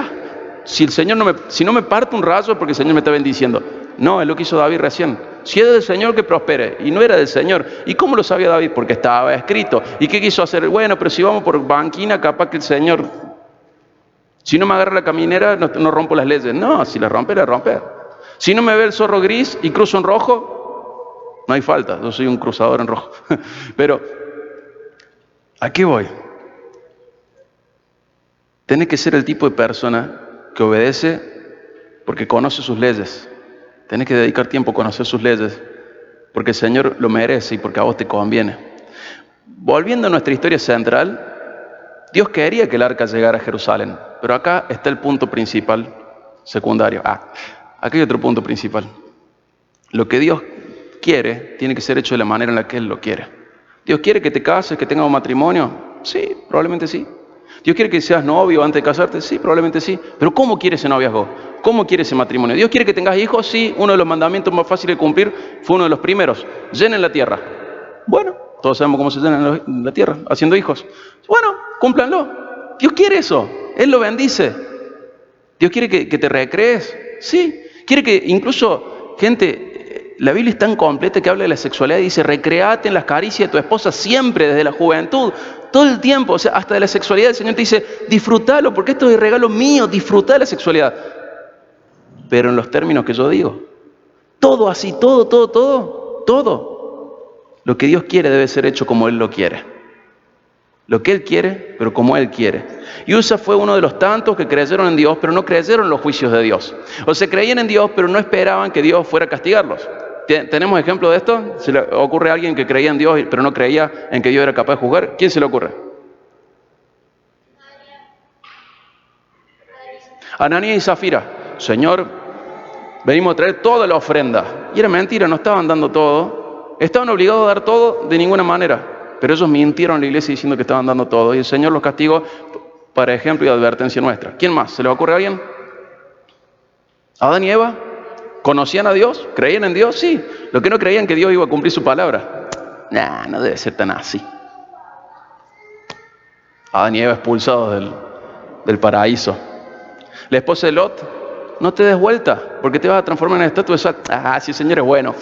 si el Señor si no me parte un rayo es porque el Señor me está bendiciendo. No, es lo que hizo David recién. Si es del Señor, que prospere. Y no era del Señor. ¿Y cómo lo sabía David? Porque estaba escrito. ¿Y qué quiso hacer? Bueno, pero si vamos por banquina, capaz que el Señor, si no me agarra la caminera, no rompo las leyes. No, si la rompe, la rompe. Si no me ve el zorro gris y cruzo en rojo, no hay falta. Yo soy un cruzador en rojo. Pero, ¿a qué voy? Tenés que ser el tipo de persona que obedece porque conoce sus leyes. Tenés que dedicar tiempo a conocer sus leyes porque el Señor lo merece y porque a vos te conviene. Volviendo a nuestra historia central, Dios quería que el arca llegara a Jerusalén, pero acá está el punto principal, secundario. Aquí hay otro punto principal. Lo que Dios quiere tiene que ser hecho de la manera en la que Él lo quiere. ¿Dios quiere que te cases, que tengas un matrimonio? Sí, probablemente sí. ¿Dios quiere que seas novio antes de casarte? Sí, probablemente sí. Pero ¿cómo quiere ese noviazgo? ¿Cómo quiere ese matrimonio? ¿Dios quiere que tengas hijos? Sí, uno de los mandamientos más fáciles de cumplir fue uno de los primeros. Llenen la tierra. Bueno, todos sabemos cómo se llena la tierra, haciendo hijos. Bueno, cúmplanlo. Dios quiere eso. Él lo bendice. Dios quiere que te recrees. Sí. Quiere que incluso, gente, la Biblia es tan completa que habla de la sexualidad y dice, recreate en las caricias de tu esposa siempre, desde la juventud, todo el tiempo. O sea, hasta de la sexualidad el Señor te dice, disfrútalo, porque esto es el regalo mío, disfruta de la sexualidad. Pero en los términos que yo digo. Todo así, todo. Lo que Dios quiere debe ser hecho como Él lo quiere. Lo que Él quiere, pero como Él quiere. Y Usa fue uno de los tantos que creyeron en Dios, pero no creyeron en los juicios de Dios. O se creían en Dios, pero no esperaban que Dios fuera a castigarlos. ¿Tenemos ejemplo de esto? ¿Se le ocurre a alguien que creía en Dios, pero no creía en que Dios era capaz de juzgar? ¿Quién se le ocurre? Ananías y Zafira. Señor, venimos a traer toda la ofrenda. Y era mentira, no estaban dando todo. Estaban obligados a dar todo de ninguna manera. Pero ellos mintieron a la iglesia diciendo que estaban dando todo. Y el Señor los castigó para ejemplo y advertencia nuestra. ¿Quién más? ¿Se le ocurre a alguien? ¿Adán y Eva? ¿Conocían a Dios? ¿Creían en Dios? Sí. Lo que no creían que Dios iba a cumplir su palabra. No debe ser tan así. Adán y Eva expulsados del paraíso. La esposa de Lot, no te des vuelta, porque te vas a transformar en estatua de sal. Sí, el Señor es bueno.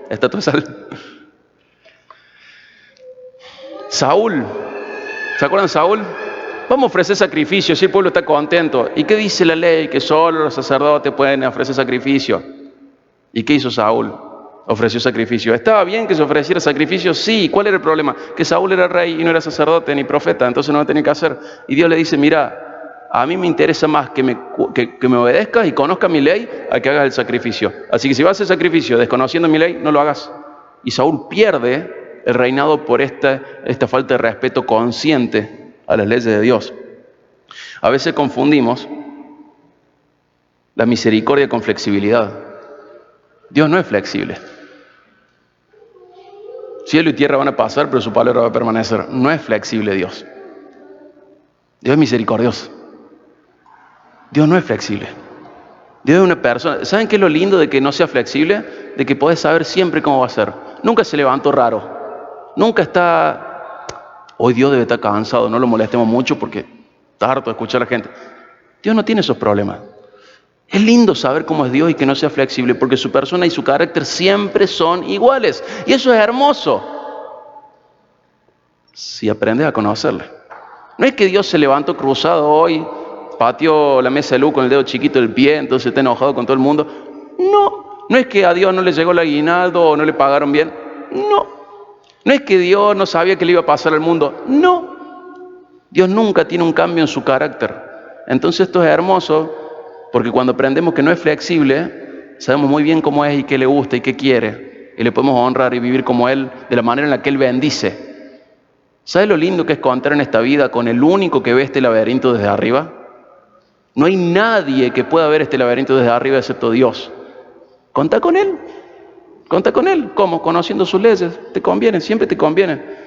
Estatua de sal. Saúl, ¿se acuerdan de Saúl? Vamos a ofrecer sacrificio, si el pueblo está contento. ¿Y qué dice la ley? Que solo los sacerdotes pueden ofrecer sacrificio. ¿Y qué hizo Saúl? Ofreció sacrificio. ¿Estaba bien que se ofreciera sacrificio? Sí. ¿Cuál era el problema? Que Saúl era rey y no era sacerdote ni profeta, entonces no lo tenía que hacer. Y Dios le dice, mira, a mí me interesa más que me obedezcas y conozcas mi ley a que hagas el sacrificio. Así que si vas a hacer sacrificio desconociendo mi ley, no lo hagas. Y Saúl pierde el reinado por esta falta de respeto consciente a las leyes de Dios. A veces confundimos la misericordia con flexibilidad. Dios no es flexible. Cielo y tierra van a pasar, pero su palabra va a permanecer. No es flexible Dios. Dios es misericordioso. Dios no es flexible. Dios es una persona. ¿Saben qué es lo lindo de que no sea flexible? De que podés saber siempre cómo va a ser. Nunca se levantó raro. Nunca está, hoy Dios debe estar cansado, no lo molestemos mucho porque está harto de escuchar a la gente. Dios no tiene esos problemas. Es lindo saber cómo es Dios y que no sea flexible, porque su persona y su carácter siempre son iguales. Y eso es hermoso, si aprendes a conocerle. No es que Dios se levantó cruzado hoy, pateó la mesa de luz con el dedo chiquito del pie, entonces está enojado con todo el mundo. No es que a Dios no le llegó el aguinaldo o no le pagaron bien. No es que Dios no sabía que le iba a pasar al mundo. No. Dios nunca tiene un cambio en su carácter. Entonces esto es hermoso porque cuando aprendemos que no es flexible, sabemos muy bien cómo es y qué le gusta y qué quiere. Y le podemos honrar y vivir como Él, de la manera en la que Él bendice. ¿Sabes lo lindo que es contar en esta vida con el único que ve este laberinto desde arriba? No hay nadie que pueda ver este laberinto desde arriba excepto Dios. Contá con Él. Contá con Él. ¿Cómo? Conociendo sus leyes. Te conviene, siempre te conviene.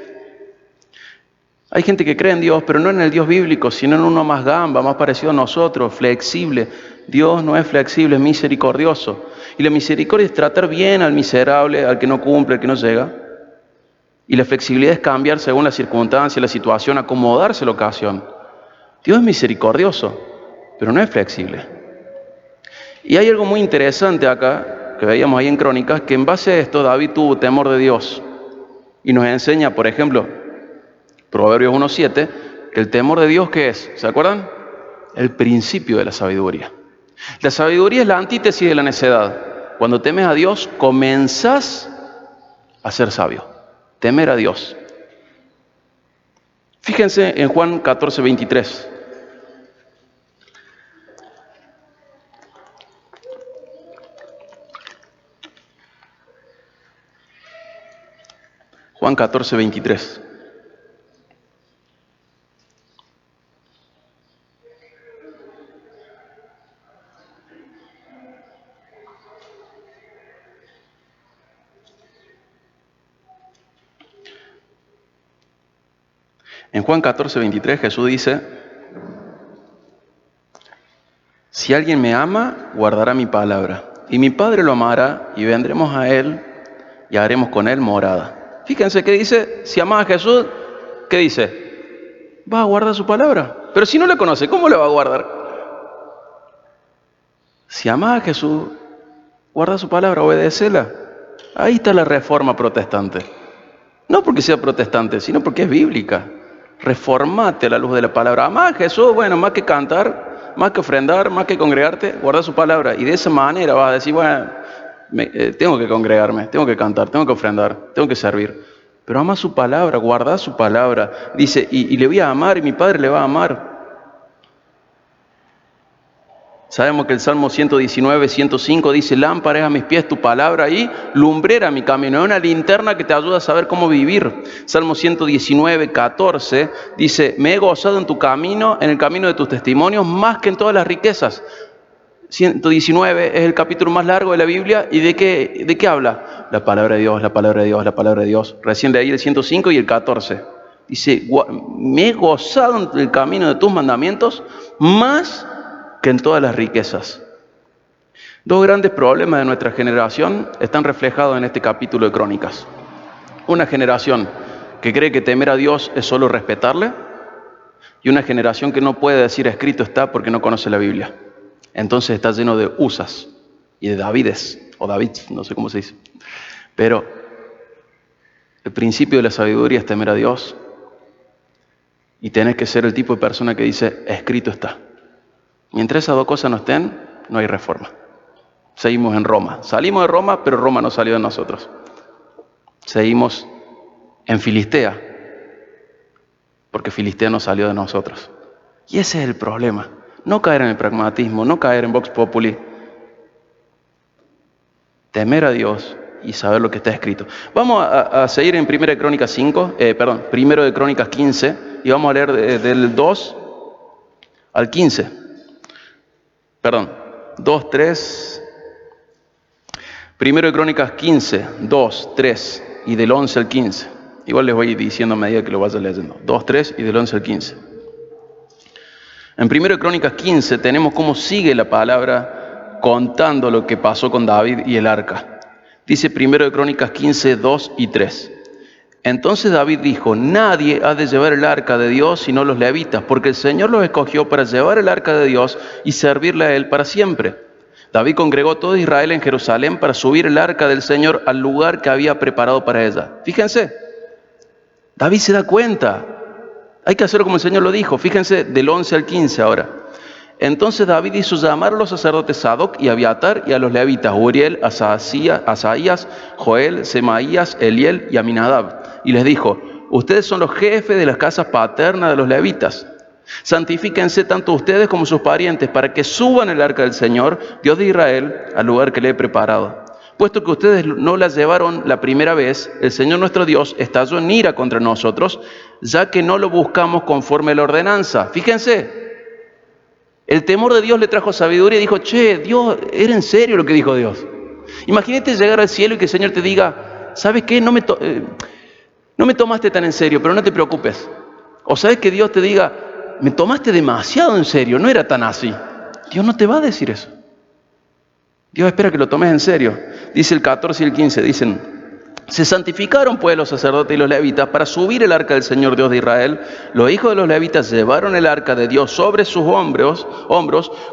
Hay gente que cree en Dios, pero no en el Dios bíblico, sino en uno más gamba, más parecido a nosotros, flexible. Dios no es flexible, es misericordioso. Y la misericordia es tratar bien al miserable, al que no cumple, al que no llega. Y la flexibilidad es cambiar según la circunstancia, la situación, acomodarse a la ocasión. Dios es misericordioso, pero no es flexible. Y hay algo muy interesante acá, que veíamos ahí en Crónicas, que en base a esto David tuvo temor de Dios. Y nos enseña, por ejemplo, Proverbios 1:7, que el temor de Dios, ¿qué es? ¿Se acuerdan? El principio de la sabiduría. La sabiduría es la antítesis de la necedad. Cuando temes a Dios, comenzás a ser sabio. Temer a Dios. Fíjense en Juan 14:23. Juan 14:23. En Juan 14:23 Jesús dice: si alguien me ama, guardará mi palabra, y mi Padre lo amará, y vendremos a él, y haremos con él morada. Fíjense qué dice: si amas a Jesús, ¿qué dice? Va a guardar su palabra. Pero si no le conoce, ¿cómo le va a guardar? Si amas a Jesús, guarda su palabra, obedécela. Ahí está la reforma protestante. No porque sea protestante, sino porque es bíblica. Reformate a la luz de la palabra. Amás a Jesús, bueno, más que cantar, más que ofrendar, más que congregarte, guarda su palabra. Y de esa manera vas a decir, bueno, tengo que congregarme, tengo que cantar, tengo que ofrendar, tengo que servir. Pero ama su palabra, guarda su palabra. Dice, y le voy a amar y mi Padre le va a amar. Sabemos que el Salmo 119, 105 dice: lámpara es a mis pies tu palabra y lumbrera mi camino. Es una linterna que te ayuda a saber cómo vivir. Salmo 119, 14 dice: me he gozado en tu camino, en el camino de tus testimonios, más que en todas las riquezas. 119 es el capítulo más largo de la Biblia. ¿Y de qué habla? La palabra de Dios, la palabra de Dios, la palabra de Dios. Recién de ahí el 105 y el 14. Dice: me he gozado en el camino de tus mandamientos, más que en todas las riquezas. Dos grandes problemas de nuestra generación están reflejados en este capítulo de Crónicas. Una generación que cree que temer a Dios es solo respetarle, y una generación que no puede decir escrito está porque no conoce la Biblia. Entonces está lleno de Usas y de Davides, o Davids, no sé cómo se dice. Pero el principio de la sabiduría es temer a Dios, y tenés que ser el tipo de persona que dice escrito está. Mientras esas dos cosas no estén, no hay reforma. Seguimos en Roma. Salimos de Roma, pero Roma no salió de nosotros. Seguimos en Filistea, porque Filistea no salió de nosotros. Y ese es el problema. No caer en el pragmatismo, no caer en Vox Populi. Temer a Dios y saber lo que está escrito. Vamos a seguir en 1 de Crónicas 15, y vamos a leer del 2 al 15. 2, 3. 1 de Crónicas 15, 2, 3 y del 11 al 15. Igual les voy diciendo a medida que lo vaya leyendo. 2, 3 y del 11 al 15. En 1 de Crónicas 15 tenemos cómo sigue la palabra contando lo que pasó con David y el arca. Dice 1 de Crónicas 15, 2 y 3. Entonces David dijo: nadie ha de llevar el arca de Dios sino los levitas, porque el Señor los escogió para llevar el arca de Dios y servirle a él para siempre. David congregó todo Israel en Jerusalén para subir el arca del Señor al lugar que había preparado para ella. Fíjense, David se da cuenta. Hay que hacerlo como el Señor lo dijo. Fíjense del 11 al 15 ahora. Entonces David hizo llamar a los sacerdotes Sadoc y Abiatar y a los levitas Uriel, Asaías, Joel, Semaías, Eliel y Aminadab. Y les dijo: ustedes son los jefes de las casas paternas de los levitas. Santifíquense tanto ustedes como sus parientes para que suban el arca del Señor, Dios de Israel, al lugar que le he preparado. Puesto que ustedes no la llevaron la primera vez, el Señor nuestro Dios estalló en ira contra nosotros, ya que no lo buscamos conforme a la ordenanza. Fíjense, el temor de Dios le trajo sabiduría y dijo: che, Dios, ¿era en serio lo que dijo Dios? Imagínate llegar al cielo y que el Señor te diga: ¿sabes qué? No me tomaste tan en serio, pero no te preocupes. O sabes que Dios te diga: me tomaste demasiado en serio, no era tan así. Dios no te va a decir eso. Dios espera que lo tomes en serio. Dice el 14 y el 15, dicen: Se santificaron pues los sacerdotes y los levitas para subir el arca del Señor Dios de Israel. Los hijos de los levitas llevaron el arca de Dios sobre sus hombros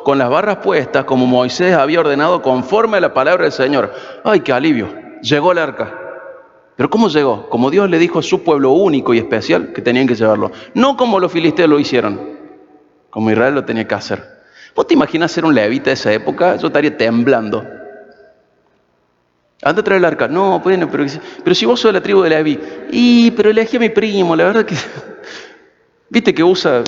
con las barras puestas, como Moisés había ordenado conforme a la palabra del Señor. ¡Ay, qué alivio! Llegó el arca. ¿Pero cómo llegó? Como Dios le dijo a su pueblo único y especial que tenían que llevarlo. No como los filisteos lo hicieron, como Israel lo tenía que hacer. ¿Vos te imaginas ser un levita de esa época? Yo estaría temblando. Anda a traer el arca. No, bueno, pero si vos sos de la tribu de Leví. Pero elegí a mi primo, la verdad que... Viste que usa...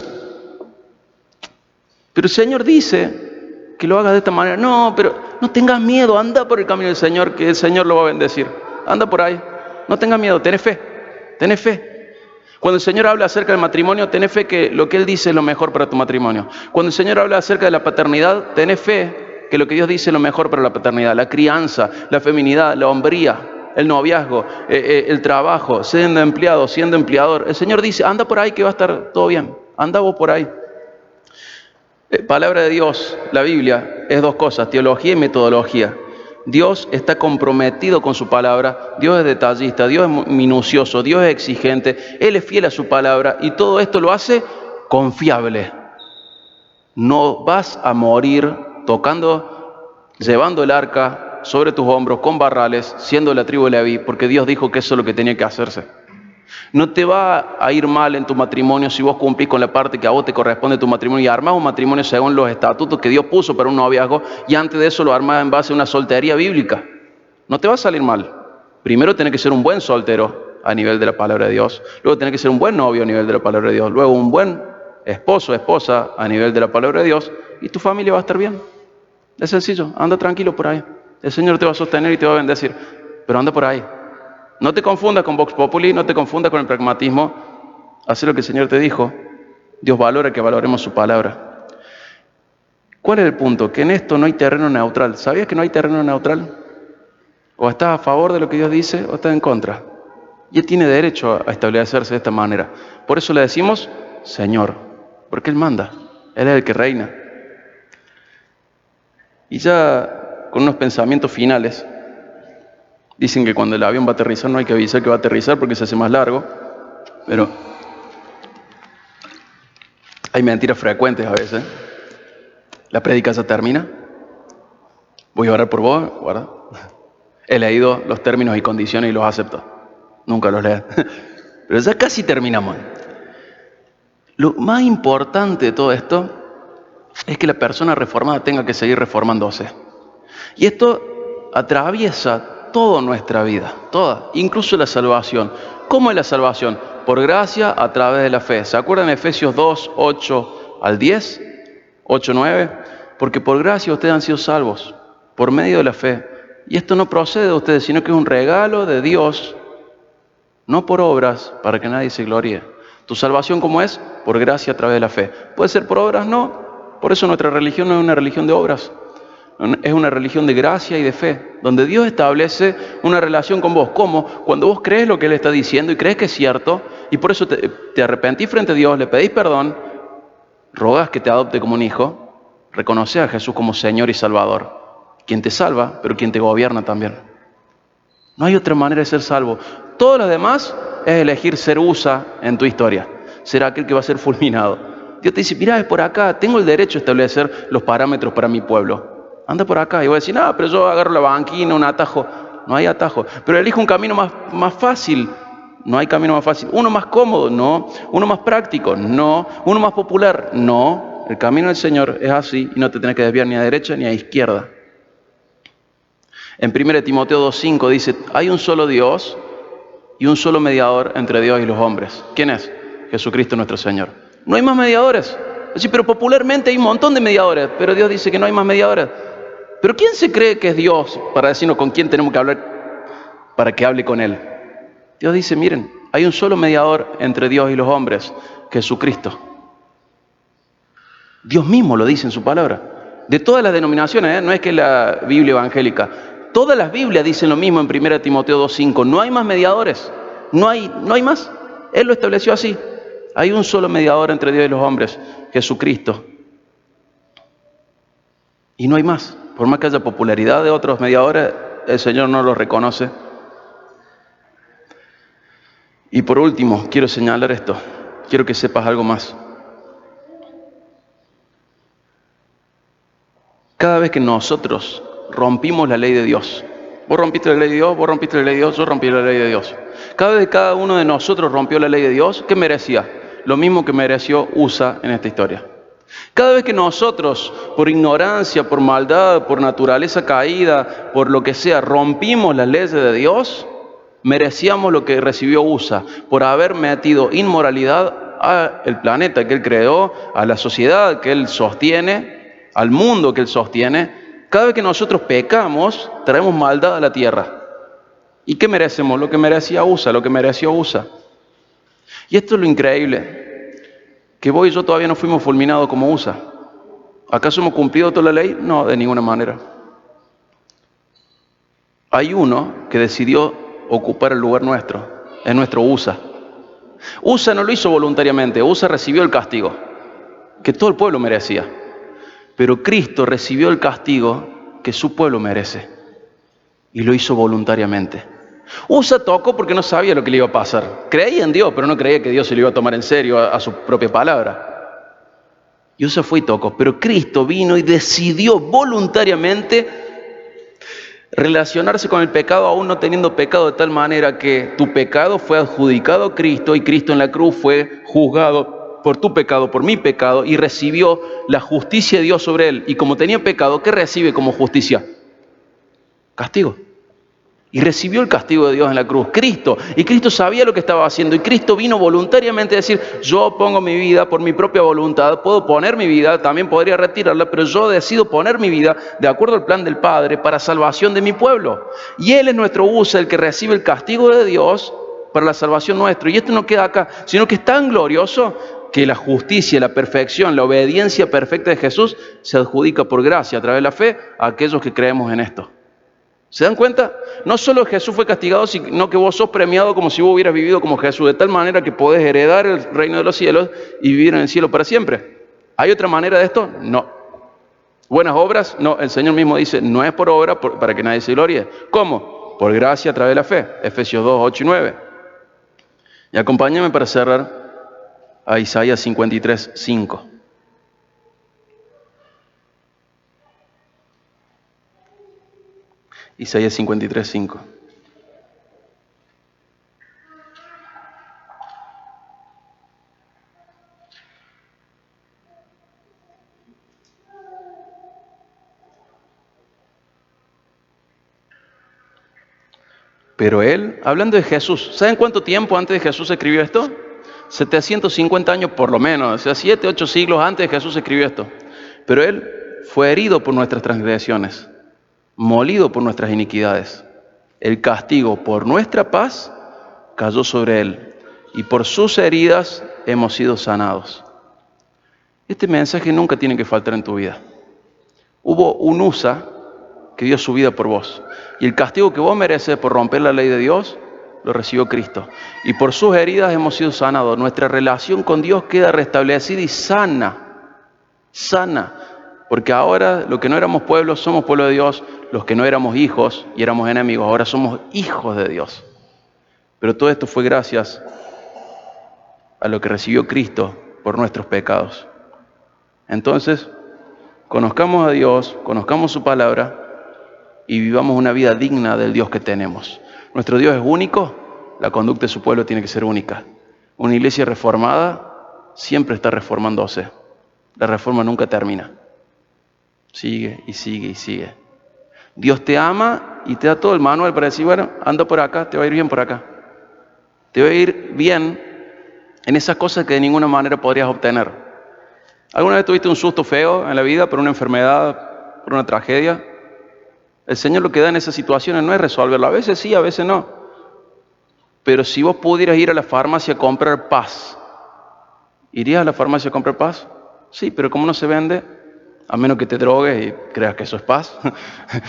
Pero el Señor dice que lo hagas de esta manera. No, pero no tengas miedo, anda por el camino del Señor, que el Señor lo va a bendecir. Anda por ahí. No tengas miedo, tenés fe. Tenés fe. Cuando el Señor habla acerca del matrimonio, tenés fe que lo que Él dice es lo mejor para tu matrimonio. Cuando el Señor habla acerca de la paternidad, tenés fe que lo que Dios dice es lo mejor para la paternidad. La crianza, la feminidad, la hombría, el noviazgo, el trabajo, siendo empleado, siendo empleador. El Señor dice, anda por ahí que va a estar todo bien. Anda vos por ahí. Palabra de Dios, la Biblia, es dos cosas, teología y metodología. Dios está comprometido con su palabra, Dios es detallista, Dios es minucioso, Dios es exigente, Él es fiel a su palabra y todo esto lo hace confiable. No vas a morir llevando el arca sobre tus hombros con barrales, siendo la tribu de Leví, porque Dios dijo que eso es lo que tenía que hacerse. No te va a ir mal en tu matrimonio si vos cumplís con la parte que a vos te corresponde de tu matrimonio y armás un matrimonio según los estatutos que Dios puso para un noviazgo y antes de eso lo armás en base a una soltería bíblica. No te va a salir mal. Primero tenés que ser un buen soltero a nivel de la palabra de Dios. Luego tenés que ser un buen novio a nivel de la palabra de Dios. Luego un buen esposo o esposa a nivel de la palabra de Dios y tu familia va a estar bien. Es sencillo. Anda tranquilo por ahí. El Señor te va a sostener y te va a bendecir. Pero anda por ahí. No te confundas con Vox Populi, no te confundas con el pragmatismo. Haz lo que el Señor te dijo. Dios valora que valoremos su palabra. ¿Cuál es el punto? Que en esto no hay terreno neutral. ¿Sabías que no hay terreno neutral? O estás a favor de lo que Dios dice o estás en contra. Y Él tiene derecho a establecerse de esta manera. Por eso le decimos Señor, porque Él manda. Él es el que reina. Y ya con unos pensamientos finales. Dicen que cuando el avión va a aterrizar no hay que avisar que va a aterrizar porque se hace más largo, pero hay mentiras frecuentes a veces. La prédica ya termina. Voy a orar por vos, guarda. He leído los términos y condiciones y los acepto. Nunca los leo. Pero ya casi terminamos. Lo más importante de todo esto es que la persona reformada tenga que seguir reformándose. Y esto atraviesa toda nuestra vida, toda, incluso la salvación. ¿Cómo es la salvación? Por gracia a través de la fe. ¿Se acuerdan de Efesios 2, 8 al 10? 8, 9. Porque por gracia ustedes han sido salvos, por medio de la fe. Y esto no procede de ustedes, sino que es un regalo de Dios, no por obras, para que nadie se gloríe. ¿Tu salvación cómo es? Por gracia a través de la fe. ¿Puede ser por obras? No. Por eso nuestra religión no es una religión de obras. Es una religión de gracia y de fe, donde Dios establece una relación con vos. ¿Cómo? Cuando vos crees lo que Él está diciendo y crees que es cierto, y por eso te arrepentís frente a Dios, le pedís perdón, rogás que te adopte como un hijo, reconoces a Jesús como Señor y Salvador, quien te salva, pero quien te gobierna también. No hay otra manera de ser salvo. Todo lo demás es elegir ser USA en tu historia, ser aquel que va a ser fulminado. Dios te dice, mirá, es por acá, tengo el derecho a establecer los parámetros para mi pueblo. Anda por acá. Y voy a decir, pero yo agarro la banquina, un atajo. No hay atajo. Pero elijo un camino más fácil. No hay camino más fácil. Uno más cómodo. No. Uno más práctico. No. Uno más popular. No. El camino del Señor es así y no te tenés que desviar ni a derecha ni a izquierda. En 1 Timoteo 2:5 dice, hay un solo Dios y un solo mediador entre Dios y los hombres. ¿Quién es? Jesucristo nuestro Señor. No hay más mediadores. Sí, pero popularmente hay un montón de mediadores, pero Dios dice que no hay más mediadores. ¿Pero quién se cree que es Dios para decirnos con quién tenemos que hablar para que hable con Él? Dios dice, miren, hay un solo mediador entre Dios y los hombres, Jesucristo. Dios mismo lo dice en su palabra. De todas las denominaciones, no es que la Biblia evangélica. Todas las Biblias dicen lo mismo en 1 Timoteo 2:5. No hay más mediadores. No hay más. Él lo estableció así. Hay un solo mediador entre Dios y los hombres, Jesucristo. Y no hay más. Por más que haya popularidad de otros mediadores, el Señor no los reconoce. Y por último, quiero señalar esto. Quiero que sepas algo más. Cada vez que nosotros rompimos la ley de Dios, vos rompiste la ley de Dios, vos rompiste la ley de Dios, yo rompí la ley de Dios. Cada vez que cada uno de nosotros rompió la ley de Dios, ¿qué merecía? Lo mismo que mereció Usa en esta historia. Cada vez que nosotros, por ignorancia, por maldad, por naturaleza caída, por lo que sea, rompimos las leyes de Dios, merecíamos lo que recibió Usa, por haber metido inmoralidad al planeta que él creó, a la sociedad que él sostiene, al mundo que él sostiene. Cada vez que nosotros pecamos, traemos maldad a la tierra. ¿Y qué merecemos? Lo que merecía Usa, lo que mereció Usa. Y esto es lo increíble, que vos y yo todavía no fuimos fulminados como Usa. ¿Acaso hemos cumplido toda la ley? No, de ninguna manera. Hay uno que decidió ocupar el lugar nuestro, es nuestro Usa. Usa no lo hizo voluntariamente, Usa recibió el castigo, que todo el pueblo merecía. Pero Cristo recibió el castigo que su pueblo merece, y lo hizo voluntariamente. Usa tocó porque no sabía lo que le iba a pasar. Creía en Dios, pero no creía que Dios se lo iba a tomar en serio a su propia palabra. Y Usa fue y tocó, pero Cristo vino y decidió voluntariamente relacionarse con el pecado, aún no teniendo pecado, de tal manera que tu pecado fue adjudicado a Cristo y Cristo en la cruz fue juzgado por tu pecado, por mi pecado, y recibió la justicia de Dios sobre él. Y como tenía pecado, ¿qué recibe como justicia? Castigo. Y recibió el castigo de Dios en la cruz, Cristo. Y Cristo sabía lo que estaba haciendo. Y Cristo vino voluntariamente a decir, yo pongo mi vida por mi propia voluntad. Puedo poner mi vida, también podría retirarla, pero yo decido poner mi vida de acuerdo al plan del Padre para salvación de mi pueblo. Y Él es nuestro Usa, el que recibe el castigo de Dios para la salvación nuestra. Y esto no queda acá, sino que es tan glorioso que la justicia, la perfección, la obediencia perfecta de Jesús se adjudica por gracia a través de la fe a aquellos que creemos en esto. ¿Se dan cuenta? No solo Jesús fue castigado, sino que vos sos premiado como si vos hubieras vivido como Jesús, de tal manera que podés heredar el reino de los cielos y vivir en el cielo para siempre. ¿Hay otra manera de esto? No. ¿Buenas obras? No, el Señor mismo dice, no es por obra para que nadie se gloríe. ¿Cómo? Por gracia a través de la fe. Efesios 2, 8 y 9. Y acompáñame para cerrar a Isaías 53, 5. Isaías 53, 5. Pero él, hablando de Jesús, ¿saben cuánto tiempo antes de Jesús escribió esto? 750 años por lo menos, o sea, 7, 8 siglos antes de Jesús escribió esto. Pero él fue herido por nuestras transgresiones, molido por nuestras iniquidades. El castigo por nuestra paz cayó sobre él, y por sus heridas hemos sido sanados. Este mensaje nunca tiene que faltar en tu vida. Hubo un Usa que dio su vida por vos, y el castigo que vos mereces por romper la ley de Dios, lo recibió Cristo. Y por sus heridas hemos sido sanados. Nuestra relación con Dios queda restablecida y sana. Porque ahora, los que no éramos pueblos, somos pueblo de Dios. Los que no éramos hijos y éramos enemigos, ahora somos hijos de Dios. Pero todo esto fue gracias a lo que recibió Cristo por nuestros pecados. Entonces, conozcamos a Dios, conozcamos su palabra y vivamos una vida digna del Dios que tenemos. Nuestro Dios es único, la conducta de su pueblo tiene que ser única. Una iglesia reformada siempre está reformándose. La reforma nunca termina. Sigue y sigue y sigue. Dios te ama y te da todo el manual para decir, bueno, anda por acá, te va a ir bien por acá. Te va a ir bien en esas cosas que de ninguna manera podrías obtener. ¿Alguna vez tuviste un susto feo en la vida por una enfermedad, por una tragedia? El Señor lo que da en esas situaciones no es resolverlo. A veces sí, a veces no. Pero si vos pudieras ir a la farmacia a comprar paz, ¿irías a la farmacia a comprar paz? Sí, pero como no se vende, a menos que te drogues y creas que eso es paz,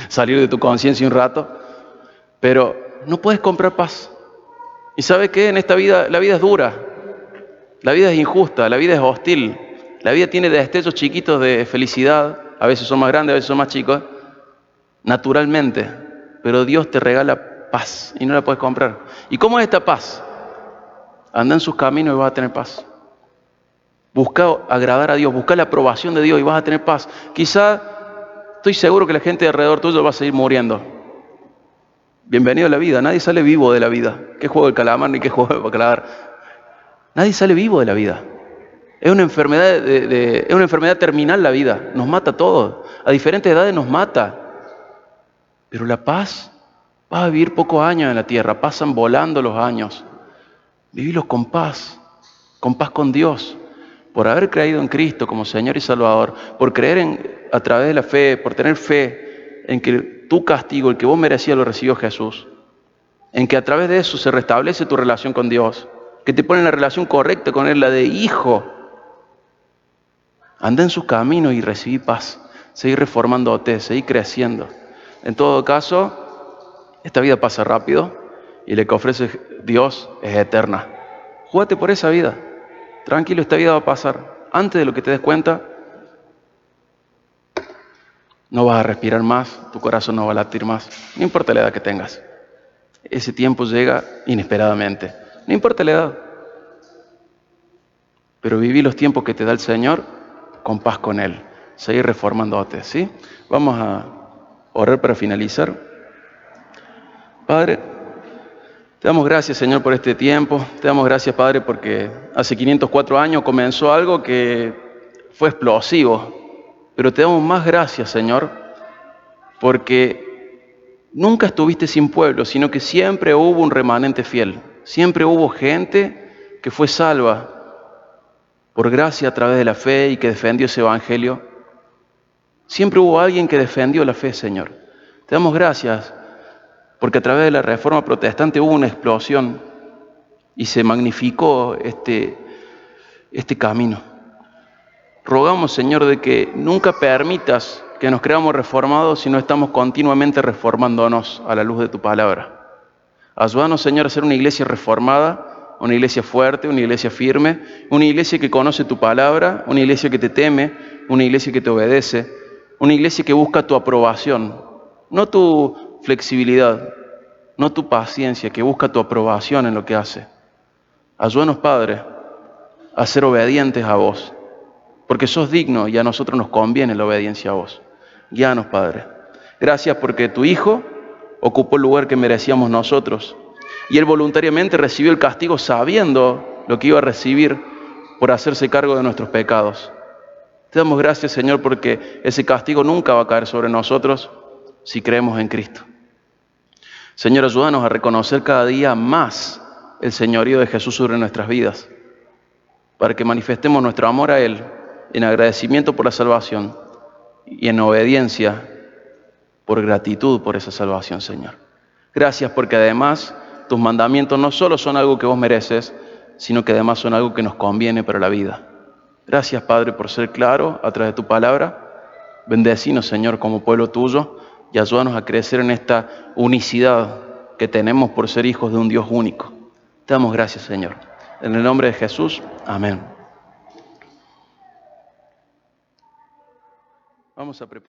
salir de tu conciencia un rato, pero no puedes comprar paz. ¿Y sabe qué? En esta vida, la vida es dura, la vida es injusta, la vida es hostil, la vida tiene destellos chiquitos de felicidad, a veces son más grandes, a veces son más chicos, naturalmente, pero Dios te regala paz y no la puedes comprar. ¿Y cómo es esta paz? Anda en sus caminos y vas a tener paz. Busca agradar a Dios, busca la aprobación de Dios y vas a tener paz. Quizá, estoy seguro que la gente de alrededor tuyo va a seguir muriendo. Bienvenido a la vida. Nadie sale vivo de la vida. ¿Qué juego del calamar ni qué juego del bacalao? Nadie sale vivo de la vida. Es una enfermedad, es una enfermedad terminal la vida. Nos mata a todos. A diferentes edades nos mata. Pero la paz, vas a vivir pocos años en la tierra. Pasan volando los años. Vivirlos con paz con Dios. Por haber creído en Cristo como Señor y Salvador. Por creer a través de la fe, por tener fe en que tu castigo, el que vos merecías, lo recibió Jesús. En que a través de eso se restablece tu relación con Dios. Que te pone en la relación correcta con Él, la de hijo. Anda en sus caminos y recibí paz. Seguí reformándote, seguí creciendo. En todo caso, esta vida pasa rápido y la que ofrece Dios es eterna. Júgate por esa vida. Tranquilo, esta vida va a pasar. Antes de lo que te des cuenta, no vas a respirar más, tu corazón no va a latir más. No importa la edad que tengas. Ese tiempo llega inesperadamente. No importa la edad. Pero viví los tiempos que te da el Señor con paz con Él. Seguir reformándote, ¿sí? Vamos a orar para finalizar. Padre, te damos gracias, Señor, por este tiempo. Te damos gracias, Padre, porque hace 504 años comenzó algo que fue explosivo. Pero te damos más gracias, Señor, porque nunca estuviste sin pueblo, sino que siempre hubo un remanente fiel. Siempre hubo gente que fue salva por gracia a través de la fe y que defendió ese evangelio. Siempre hubo alguien que defendió la fe, Señor. Te damos gracias porque a través de la Reforma Protestante hubo una explosión y se magnificó este camino. Rogamos, Señor, de que nunca permitas que nos creamos reformados si no estamos continuamente reformándonos a la luz de tu palabra. Ayúdanos, Señor, a ser una iglesia reformada, una iglesia fuerte, una iglesia firme, una iglesia que conoce tu palabra, una iglesia que te teme, una iglesia que te obedece, una iglesia que busca tu aprobación, no tu flexibilidad, no tu paciencia, que busca tu aprobación en lo que hace. Ayúdanos, Padre, a ser obedientes a vos, porque sos digno y a nosotros nos conviene la obediencia a vos. Guíanos, Padre. Gracias porque tu Hijo ocupó el lugar que merecíamos nosotros y Él voluntariamente recibió el castigo sabiendo lo que iba a recibir por hacerse cargo de nuestros pecados. Te damos gracias, Señor, porque ese castigo nunca va a caer sobre nosotros si creemos en Cristo. Señor, ayúdanos a reconocer cada día más el señorío de Jesús sobre nuestras vidas, para que manifestemos nuestro amor a Él en agradecimiento por la salvación y en obediencia por gratitud por esa salvación, Señor. Gracias porque además tus mandamientos no solo son algo que vos mereces, sino que además son algo que nos conviene para la vida. Gracias, Padre, por ser claro a través de tu palabra. Bendecinos, Señor, como pueblo tuyo y ayúdanos a crecer en esta unicidad que tenemos por ser hijos de un Dios único. Te damos gracias, Señor. En el nombre de Jesús, amén. Vamos a preparar.